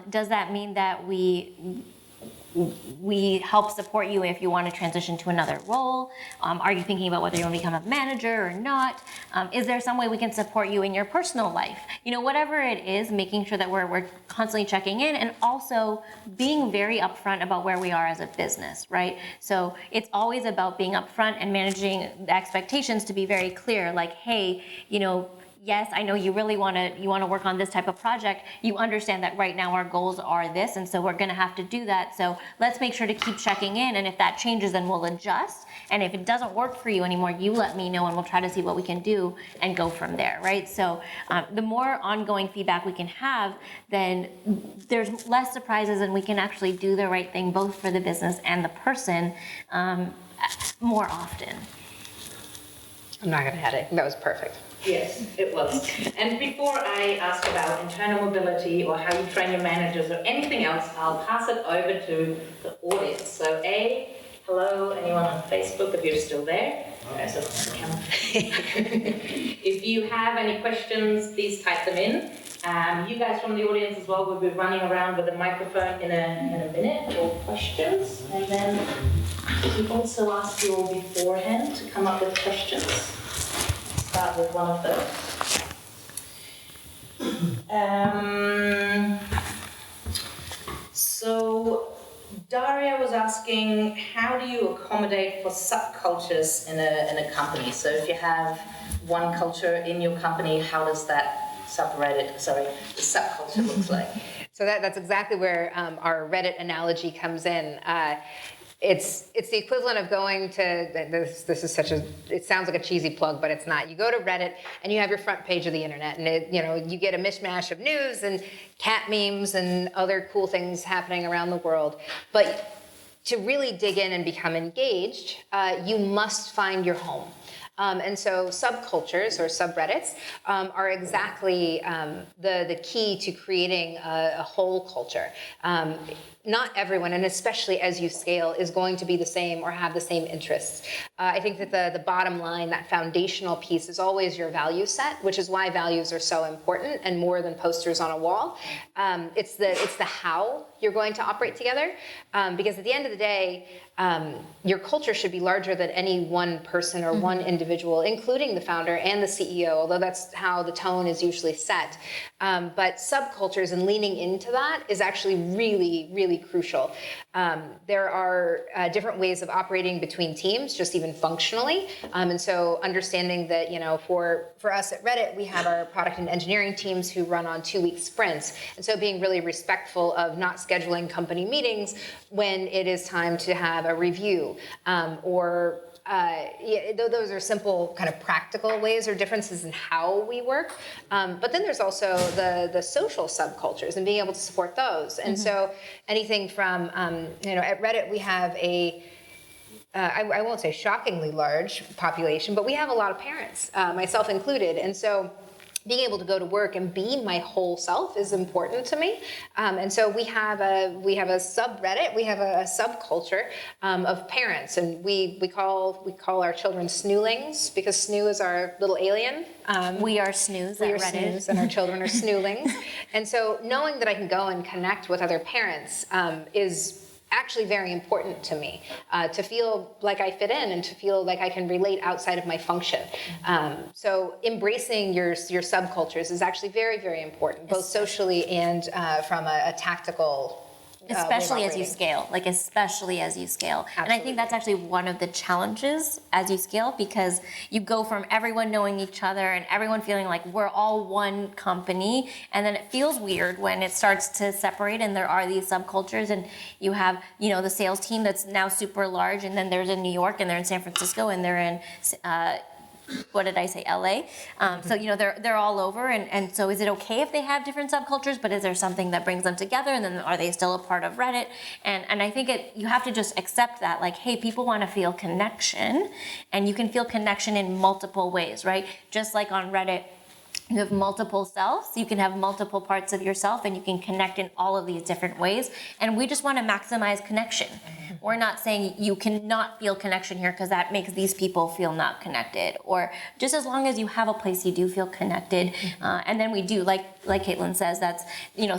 Does that mean that we help support you if you want to transition to another role? Are you thinking about whether you want to become a manager or not? Is there some way we can support you in your personal life? You know, whatever it is, making sure that we're constantly checking in and also being very upfront about where we are as a business, right? So it's always about being upfront and managing the expectations to be very clear, like, hey, you know, yes, I know you really want to work on this type of project. You understand that right now our goals are this, and so we're going to have to do that. So let's make sure to keep checking in, and if that changes, then we'll adjust. And if it doesn't work for you anymore, you let me know, and we'll try to see what we can do and go from there, right? So the more ongoing feedback we can have, then there's less surprises, and we can actually do the right thing both for the business and the person more often. I'm not going to add it. That was perfect. Yes, it was. And before I ask about internal mobility or how you train your managers or anything else, I'll pass it over to the audience. So hello, anyone on Facebook, if you're still there. If you have any questions, please type them in. You guys from the audience as well will be running around with a microphone in a minute for questions. And then we also asked you all beforehand to come up with questions. Start with one of those. So Daria was asking, how do you accommodate for subcultures in a company? So if you have one culture in your company, how does that the subculture looks like? So that's exactly where our Reddit analogy comes in. It's the equivalent of going to, this is it sounds like a cheesy plug, but it's not. You go to Reddit and you have your front page of the internet, and you get a mishmash of news and cat memes and other cool things happening around the world. But to really dig in and become engaged, you must find your home. And so subcultures or subreddits are exactly the key to creating a whole culture. Not everyone, and especially as you scale, is going to be the same or have the same interests. I think that the bottom line, that foundational piece, is always your value set, which is why values are so important and more than posters on a wall. It's the how you're going to operate together, because at the end of the day, your culture should be larger than any one person or one individual, including the founder and the CEO, although that's how the tone is usually set. But subcultures and leaning into that is actually really, really crucial. There are different ways of operating between teams, just even functionally. And so understanding that, for us at Reddit, we have our product and engineering teams who run on 2-week sprints. And so being really respectful of not scheduling company meetings when it is time to have a review, those are simple kind of practical ways or differences in how we work. But then there's also the social subcultures and being able to support those. And so anything from, at Reddit we have I won't say shockingly large population, but we have a lot of parents, myself included. And so being able to go to work and be my whole self is important to me. And so we have a subreddit, we have a subculture of parents, and we call our children snoolings because snoo is our little alien. We are snooze We at are Reddit. snooze and our children are snoolings. And so knowing that I can go and connect with other parents is actually very important to me, to feel like I fit in and to feel like I can relate outside of my function. So embracing your subcultures is actually very, very important, both socially and from a tactical Especially as you operating. scale. And I think that's actually one of the challenges as you scale, because you go from everyone knowing each other and everyone feeling like we're all one company, and then it feels weird when it starts to separate and there are these subcultures, and you have, the sales team that's now super large, and then there's in New York and they're in San Francisco and they're in what did I say, LA? So, they're all over. And so is it okay if they have different subcultures, but is there something that brings them together? And then are they still a part of Reddit? And I think you have to just accept that, like, hey, people want to feel connection, and you can feel connection in multiple ways, right? Just like on Reddit, you have multiple selves, you can have multiple parts of yourself, and you can connect in all of these different ways. And we just want to maximize connection. We're not saying you cannot feel connection here because that makes these people feel not connected. Or just as long as you have a place you do feel connected. And then we do, like Katelin says, that's,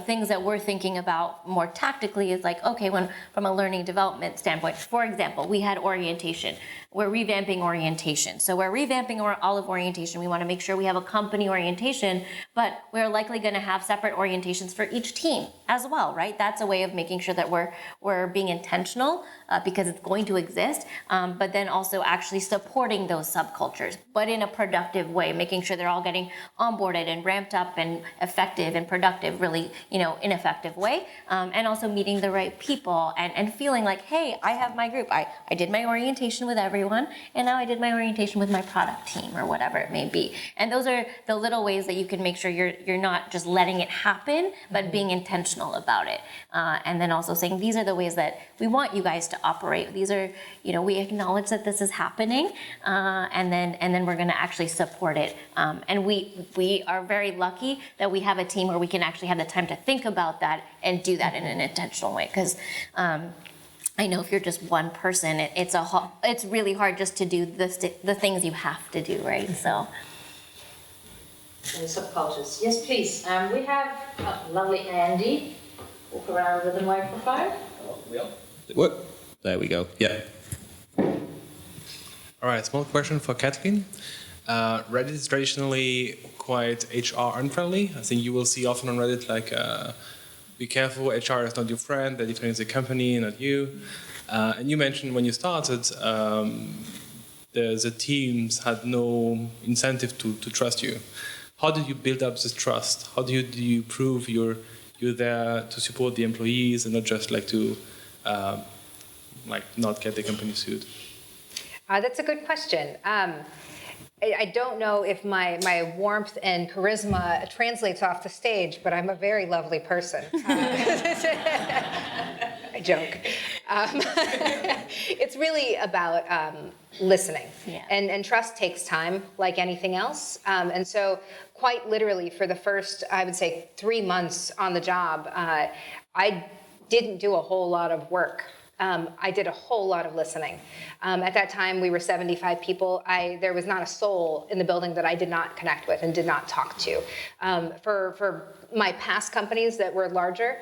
things that we're thinking about more tactically is like, okay, from a learning development standpoint, for example, we had orientation. We're revamping orientation. So we're revamping all of orientation. We want to make sure we have a company orientation, but we're likely going to have separate orientations for each team as well, right? That's a way of making sure that we're being intentional because it's going to exist, but then also actually supporting those subcultures, but in a productive way, making sure they're all getting onboarded and ramped up and effective and productive, really, in an effective way, and also meeting the right people and feeling like, hey, I have my group. I did my orientation with everyone, and now I did my orientation with my product team or whatever it may be. And those are the little ways that you can make sure you're not just letting it happen, but being intentional about it. And then also saying, these are the ways that we want you guys to operate. These are, we acknowledge that this is happening, and then we're going to actually support it. And we are very lucky that we have a team where we can actually have the time to think about that and do that in an intentional way. Because I know if you're just one person, it's really hard just to do the things you have to do, right? So. Subcultures. Yes, please. We have lovely Andy walk around with the microphone. What? There we go. Yeah. All right, small question for Katelin. Reddit is traditionally quite HR unfriendly. I think you will see often on Reddit like, be careful, HR is not your friend, they're defending the company, not you. And you mentioned when you started, the teams had no incentive to trust you. How did you build up this trust? How do you prove you're there to support the employees and not just like to not get the company sued? That's a good question. I don't know if my warmth and charisma translates off the stage, but I'm a very lovely person. I joke. It's really about listening. Yeah. And trust takes time, like anything else. And so quite literally for the first, I would say, 3 months on the job, I didn't do a whole lot of work I did a whole lot of listening. At that time, we were 75 people. There was not a soul in the building that I did not connect with and did not talk to. For my past companies that were larger,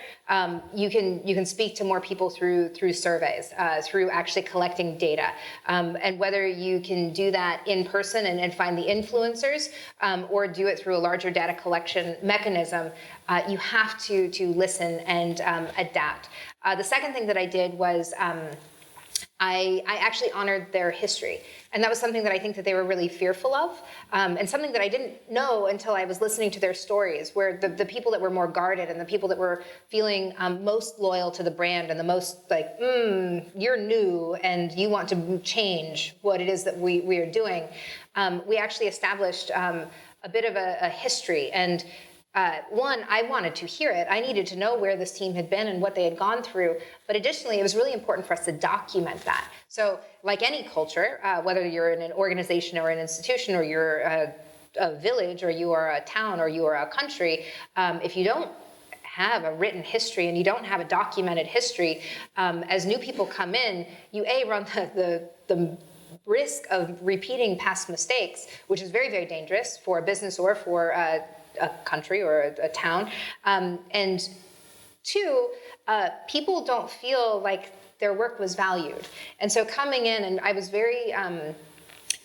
you can speak to more people through surveys, through actually collecting data, and whether you can do that in person and find the influencers, or do it through a larger data collection mechanism. You have to listen and adapt. The second thing that I did was I actually honored their history. And that was something that I think that they were really fearful of, and something that I didn't know until I was listening to their stories, where the people that were more guarded and the people that were feeling most loyal to the brand and the most like, you're new and you want to change what it is that we are doing, we actually established a bit of a history. And one, I wanted to hear it. I needed to know where this team had been and what they had gone through. But additionally, it was really important for us to document that. So like any culture, whether you're in an organization or an institution, or you're a village, or you are a town, or you are a country, if you don't have a written history and you don't have a documented history, as new people come in, you run the risk of repeating past mistakes, which is very, very dangerous for a business or for a country or a town. And two, people don't feel like their work was valued. And so coming in, and I was very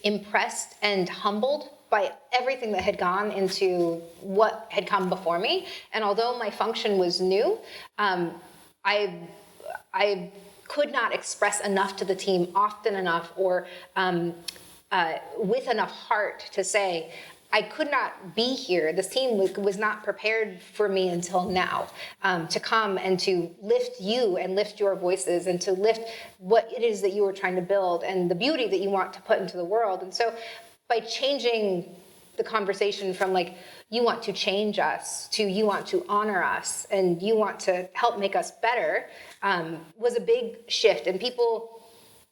impressed and humbled by everything that had gone into what had come before me. And although my function was new, I could not express enough to the team often enough, or with enough heart to say, I could not be here. This team was not prepared for me until now, to come and to lift you and lift your voices and to lift what it is that you are trying to build and the beauty that you want to put into the world. And so by changing the conversation from like, you want to change us, to you want to honor us and you want to help make us better, was a big shift. And people,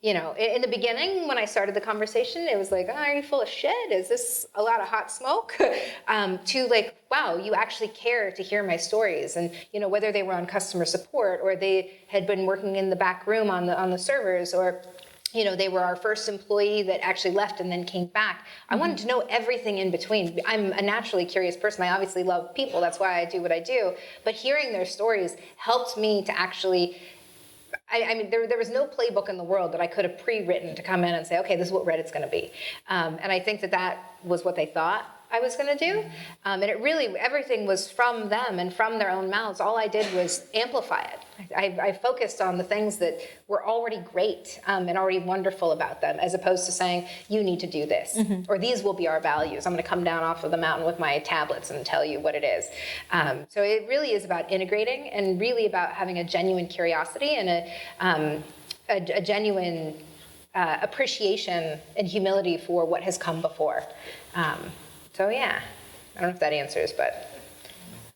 you know, in the beginning, when I started the conversation, it was like, oh, are you full of shit? Is this a lot of hot smoke? To like, wow, you actually care to hear my stories. And, you know, whether they were on customer support or they had been working in the back room on the servers, or, you know, they were our first employee that actually left and then came back. I wanted to know everything in between. I'm a naturally curious person. I obviously love people. That's why I do what I do. But hearing their stories helped me to actually, I mean, there was no playbook in the world that I could have pre-written to come in and say, okay, this is what Reddit's going to be. And I think that was what they thought I was going to do. And it really, everything was from them and from their own mouths. All I did was amplify it. I focused on the things that were already great and already wonderful about them, as opposed to saying, you need to do this, or these will be our values. I'm going to come down off of the mountain with my tablets and tell you what it is. So it really is about integrating and really about having a genuine curiosity and a genuine appreciation and humility for what has come before. So yeah, I don't know if that answers, but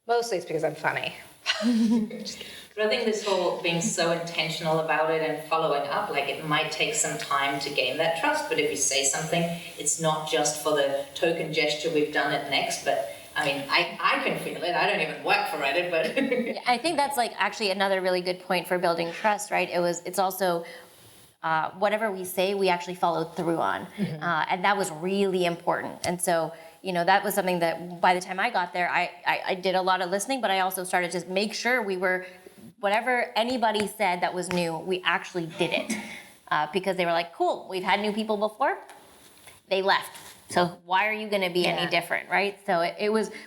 mostly it's because I'm funny. But I think this whole being so intentional about it and following up, like it might take some time to gain that trust, but if you say something, it's not just for the token gesture, we've done it next, but I mean, I can feel it. I don't even work for Reddit, but... Yeah, I think that's like actually another really good point for building trust, right? It's also whatever we say, we actually followed through on. And that was really important. And so, you know, that was something that by the time I got there, I did a lot of listening, but I also started to make sure we were, whatever anybody said that was new, we actually did it. Because they were like, cool, we've had new people before, they left. So why are you going to be any different, right? So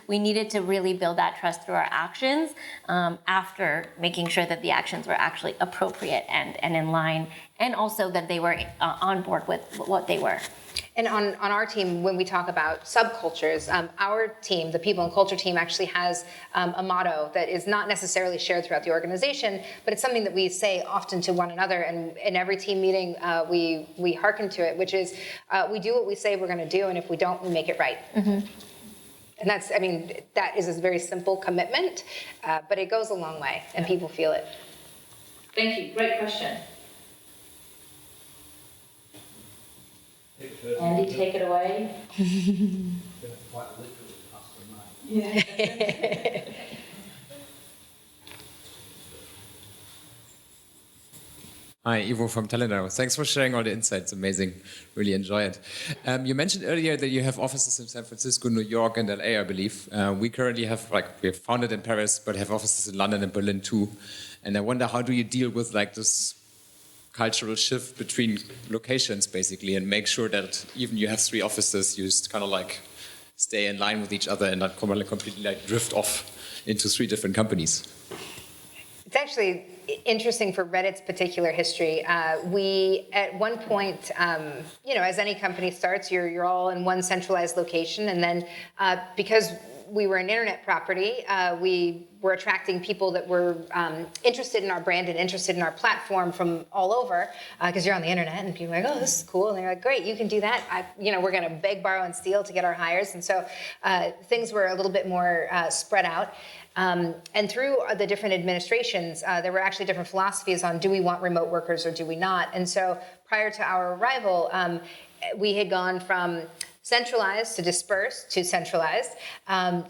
we needed to really build that trust through our actions, after making sure that the actions were actually appropriate and in line, and also that they were on board with what they were. And on our team, when we talk about subcultures, our team, the people and culture team, actually has a motto that is not necessarily shared throughout the organization, but it's something that we say often to one another. And in every team meeting, we hearken to it, which is we do what we say we're going to do, and if we don't, we make it right. And that's, I mean, that is a very simple commitment, but it goes a long way, and people feel it. Thank you. Great question. Andy, take it away. Hi, Ivo from Katelin. Thanks for sharing all the insights. Amazing. Really enjoy it. You mentioned earlier that you have offices in San Francisco, New York, and LA, I believe. We currently have, we're founded in Paris, but have offices in London and Berlin too. And I wonder, how do you deal with this cultural shift between locations, basically, and make sure that even you have 3 offices, you just kind of stay in line with each other and not completely drift off into 3 different companies? It's actually interesting for Reddit's particular history. We, at one point, as any company starts, you're all in one centralized location, and then because we were an internet property, we were attracting people that were interested in our brand and interested in our platform from all over, because you're on the internet, and people are like, oh, this is cool, and they're like, great, you can do that. We're going to beg, borrow, and steal to get our hires, and so things were a little bit more spread out. And through the different administrations, there were actually different philosophies on, do we want remote workers or do we not? And so prior to our arrival, we had gone from centralized to dispersed to centralized,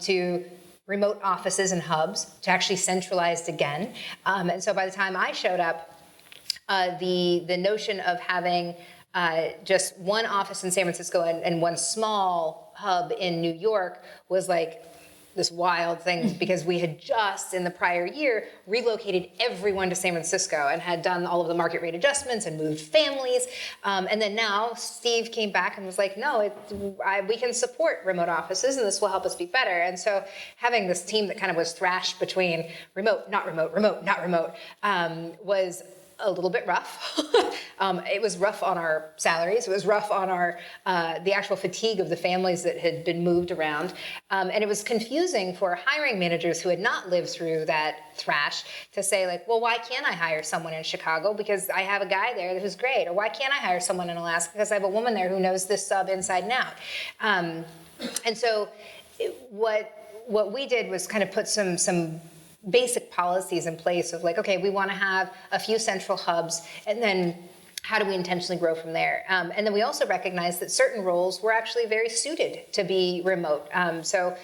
to remote offices and hubs to actually centralized again. And so by the time I showed up, the notion of having just one office in San Francisco and one small hub in New York was like this wild thing, because we had just in the prior year relocated everyone to San Francisco and had done all of the market rate adjustments and moved families. And then now Steve came back and was like, no, we can support remote offices and this will help us be better. And so having this team that kind of was thrashed between remote, not remote, remote, not remote, was a little bit rough. It was rough on our salaries. It was rough on our the actual fatigue of the families that had been moved around. And it was confusing for hiring managers who had not lived through that thrash to say, like, well, why can't I hire someone in Chicago because I have a guy there who's great? Or why can't I hire someone in Alaska because I have a woman there who knows this sub inside and out? And so what we did was kind of put some basic policies in place of like, okay, we want to have a few central hubs, and then how do we intentionally grow from there? And then we also recognized that certain roles were actually very suited to be remote. So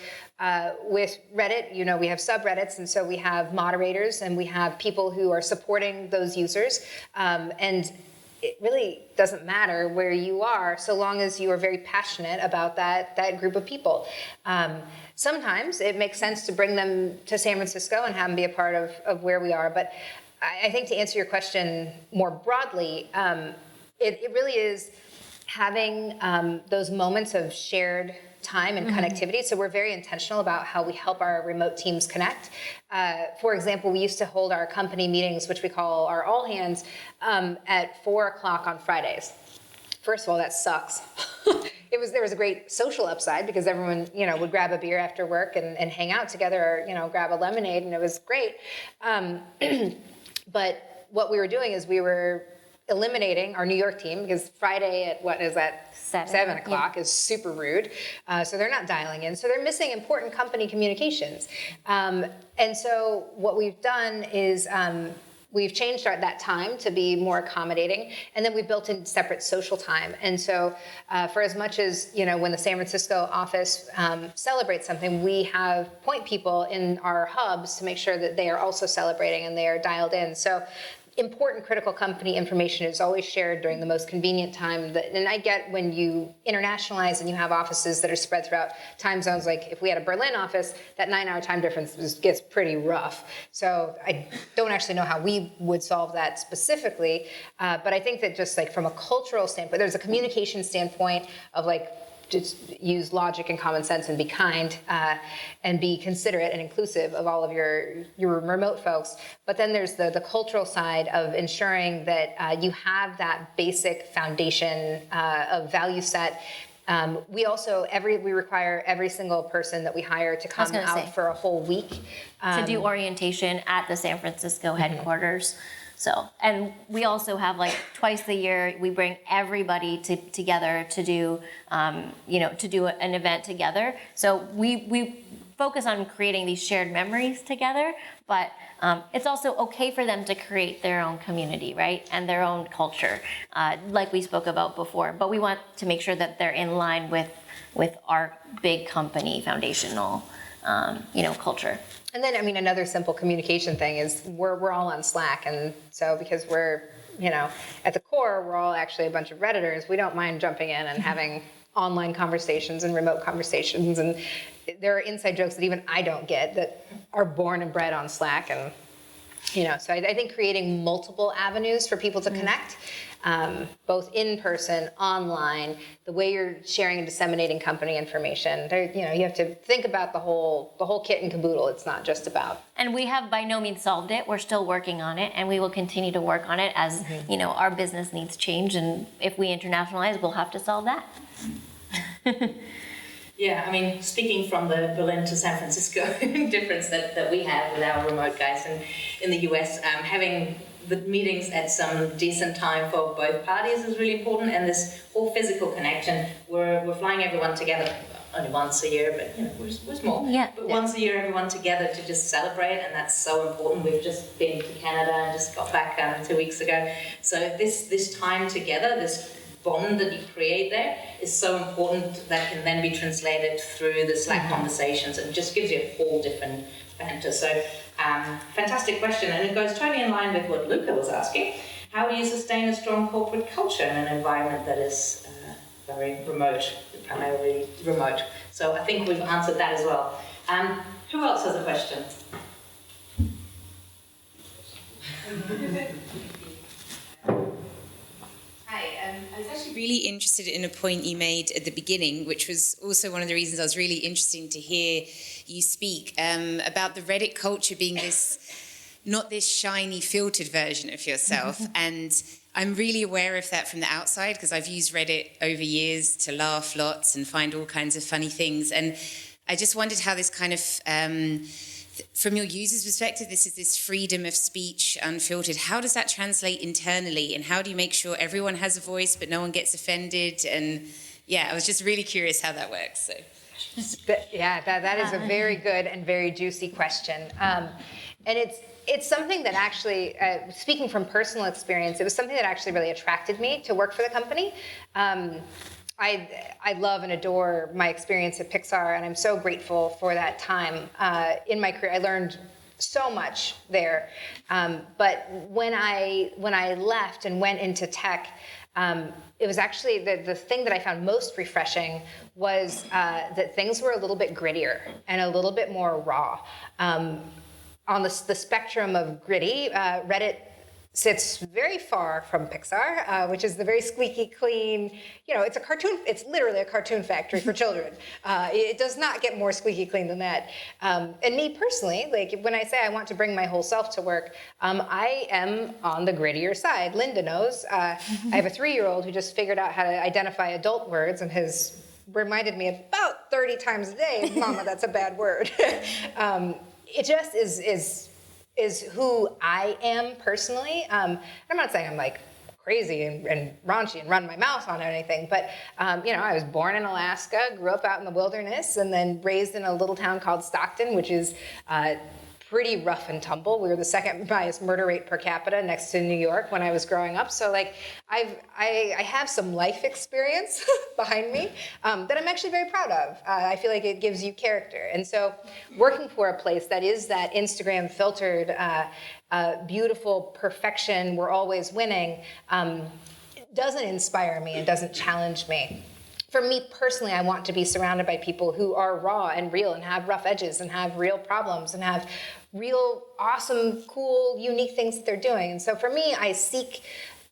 with Reddit, we have subreddits, and so we have moderators, and we have people who are supporting those users. And it really doesn't matter where you are, so long as you are very passionate about that group of people. Sometimes it makes sense to bring them to San Francisco and have them be a part of where we are. But I think to answer your question more broadly, it really is having those moments of shared time and connectivity. So we're very intentional about how we help our remote teams connect. For example, we used to hold our company meetings, which we call our all hands, at 4:00 on Fridays. First of all, that sucks. There was a great social upside because everyone, would grab a beer after work and hang out together, or, grab a lemonade, and it was great. But what we were doing is we were eliminating our New York team, because Friday at, what is that, 7 o'clock is super rude. So they're not dialing in. So they're missing important company communications. And so what we've done is we've changed that time to be more accommodating, and then we built in separate social time. And so for as much as, when the San Francisco office celebrates something, we have point people in our hubs to make sure that they are also celebrating and they are dialed in. So important critical company information is always shared during the most convenient time. And I get when you internationalize and you have offices that are spread throughout time zones, like if we had a Berlin office, that 9-hour time difference gets pretty rough. So I don't actually know how we would solve that specifically, but I think that just like from a cultural standpoint, there's a communication standpoint of like, just use logic and common sense and be kind and be considerate and inclusive of all of your remote folks. But then there's the cultural side of ensuring that you have that basic foundation of value set. We also, we require every single person that we hire to come out for a whole week. To do orientation at the San Francisco headquarters. So, and we also have like twice a year, we bring everybody together to do, to do an event together. So we focus on creating these shared memories together, but it's also okay for them to create their own community, right? And their own culture, like we spoke about before. But we want to make sure that they're in line with our big company foundational, culture. And then, another simple communication thing is we're all on Slack, and so because we're at the core, we're all actually a bunch of Redditors. We don't mind jumping in and having online conversations and remote conversations, and there are inside jokes that even I don't get that are born and bred on Slack, and so I think creating multiple avenues for people to connect, both in person, online, the way you're sharing and disseminating company information. You have to think about the whole kit and caboodle. It's not just about. And we have by no means solved it. We're still working on it, and we will continue to work on it as our business needs change. And if we internationalize, we'll have to solve that. Yeah, I mean, speaking from the Berlin to San Francisco difference that we have with our remote guys in the US, having the meetings at some decent time for both parties is really important, and this whole physical connection. We're flying everyone together only once a year, but we're small. Yeah. But once a year, everyone together to just celebrate, and that's so important. We've just been to Canada and just got back 2 weeks ago. So this time together, this bond that you create there is so important that can then be translated through the Slack conversations, and just gives you a whole different banter. So fantastic question, and it goes totally in line with what Luca was asking. How do you sustain a strong corporate culture in an environment that is very remote, primarily remote? So I think we've answered that as well. Who else has a question? Hi, I was actually really interested in a point you made at the beginning, which was also one of the reasons I was really interested to hear you speak, about the Reddit culture being not this shiny, filtered version of yourself. And I'm really aware of that from the outside, because I've used Reddit over years to laugh lots and find all kinds of funny things. And I just wondered how this kind of, from your user's perspective, this freedom of speech, unfiltered, how does that translate internally? And how do you make sure everyone has a voice but no one gets offended? And I was just really curious how that works. So. That is a very good and very juicy question. And it's something that actually, speaking from personal experience, it was something that actually really attracted me to work for the company. I love and adore my experience at Pixar, and I'm so grateful for that time in my career. I learned so much there. But when I left and went into tech, it was actually the thing that I found most refreshing was that things were a little bit grittier and a little bit more raw. On the spectrum of gritty, Reddit sits very far from Pixar, which is the very squeaky clean, it's a cartoon, it's literally a cartoon factory for children. It does not get more squeaky clean than that. And me personally, like when I say I want to bring my whole self to work, I am on the grittier side. Linda knows. I have a 3-year-old who just figured out how to identify adult words and has reminded me about 30 times a day, Mama, that's a bad word. It just is who I am personally. I'm not saying I'm like crazy and raunchy and run my mouth on anything, but I was born in Alaska, grew up out in the wilderness, and then raised in a little town called Stockton, which is pretty rough and tumble. We were the second highest murder rate per capita next to New York when I was growing up. So like I have some life experience behind me that I'm actually very proud of. I feel like it gives you character. And so working for a place that is that Instagram filtered, beautiful perfection, we're always winning, doesn't inspire me and doesn't challenge me. For me personally, I want to be surrounded by people who are raw and real and have rough edges and have real problems and have real awesome, cool, unique things that they're doing. And so for me, I seek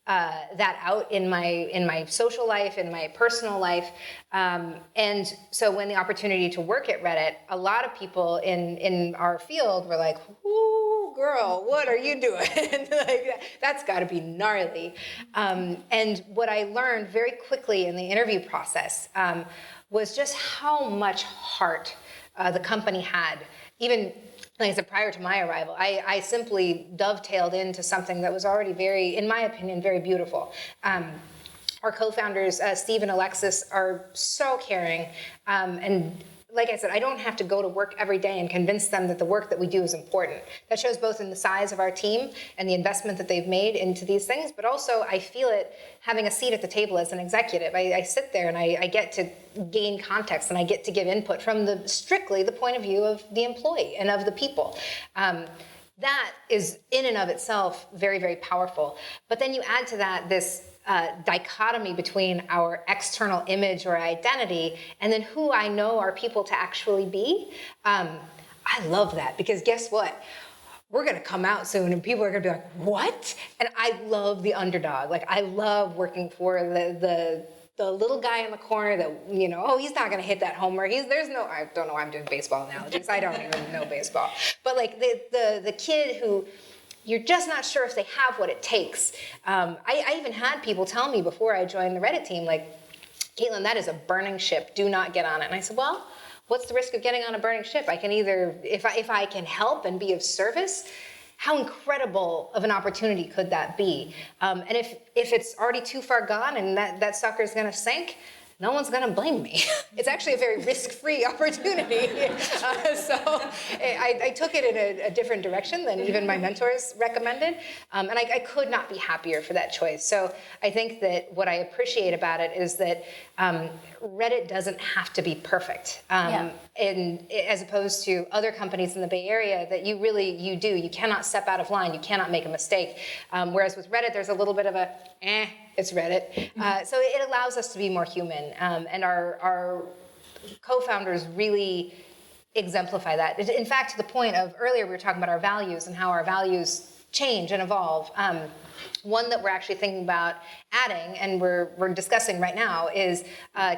that out in my social life, in my personal life. And so when the opportunity to work at Reddit, a lot of people in our field were like, ooh, girl, what are you doing? Like, that's got to be gnarly. And what I learned very quickly in the interview process was just how much heart the company had. Even, like I said, prior to my arrival, I simply dovetailed into something that was already very, in my opinion, very beautiful. Our co-founders, Steve and Alexis, are so caring. And like I said, I don't have to go to work every day and convince them that the work that we do is important. That shows both in the size of our team and the investment that they've made into these things, but also I feel it having a seat at the table as an executive. I sit there and I get to gain context and I get to give input from strictly the point of view of the employee and of the people. That is in and of itself very, very powerful. But then you add to that this dichotomy between our external image or identity and then who I know are people to actually be. I love that, because guess what? We're going to come out soon and people are going to be like, what? And I love the underdog. Like, I love working for the little guy in the corner that, you know, oh, he's not going to hit that homer. I don't know why I'm doing baseball analogies. I don't even know baseball. But like the kid who you're just not sure if they have what it takes. I even had people tell me before I joined the Reddit team, like, Katelin, that is a burning ship. Do not get on it. And I said, well, what's the risk of getting on a burning ship? I can either, if I can help and be of service, how incredible of an opportunity could that be? And if it's already too far gone and that sucker's gonna sink, no one's gonna blame me. It's actually a very risk-free opportunity. So I took it in a different direction than even my mentors recommended. And I could not be happier for that choice. So I think that what I appreciate about it is that Reddit doesn't have to be perfect. And as opposed to other companies in the Bay Area that you do. You cannot step out of line. You cannot make a mistake. Whereas with Reddit, there's a little bit of a, it's Reddit. So it allows us to be more human. And our co-founders really exemplify that. In fact, to the point of earlier, we were talking about our values and how our values change and evolve. One that we're actually thinking about adding, and we're discussing right now, is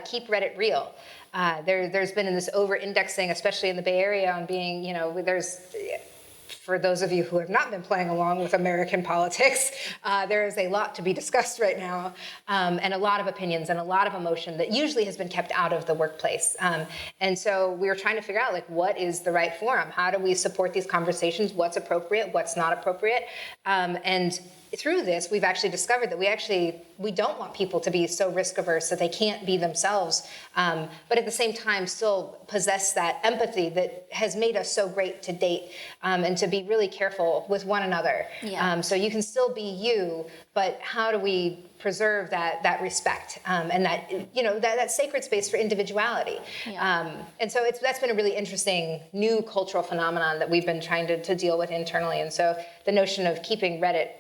keep Reddit real. There's been this over-indexing, especially in the Bay Area, on being, you know, for those of you who have not been playing along with American politics, there is a lot to be discussed right now, and a lot of opinions and a lot of emotion that usually has been kept out of the workplace. And so we were trying to figure out, like, what is the right forum? How do we support these conversations? What's appropriate? What's not appropriate? And through this, we've actually discovered that we don't want people to be so risk averse that they can't be themselves, but at the same time still possess that empathy that has made us so great to date, and to be really careful with one another. So you can still be you, but how do we preserve that respect, and that, you know, that sacred space for individuality? And so that's been a really interesting new cultural phenomenon that we've been trying to deal with internally. And so the notion of keeping Reddit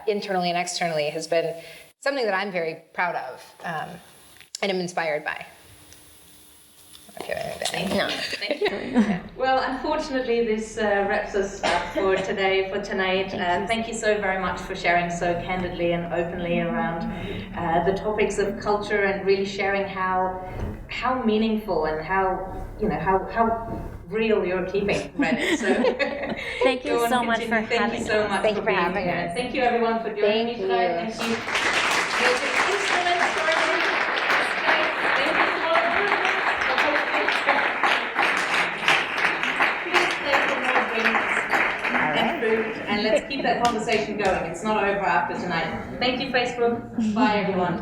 internally and externally has been something that I'm very proud of, and am inspired by. Thank you. Well, unfortunately, this wraps us up for tonight. Thank you so very much for sharing so candidly and openly around the topics of culture, and really sharing how meaningful and how real you're keeping Reddit. So thank you so much for having us. Thank you so much. Thank you for having us. Thank you everyone for joining me tonight. Thank you. And let's keep that conversation going. It's not over after tonight. Thank you, Facebook. Bye, everyone.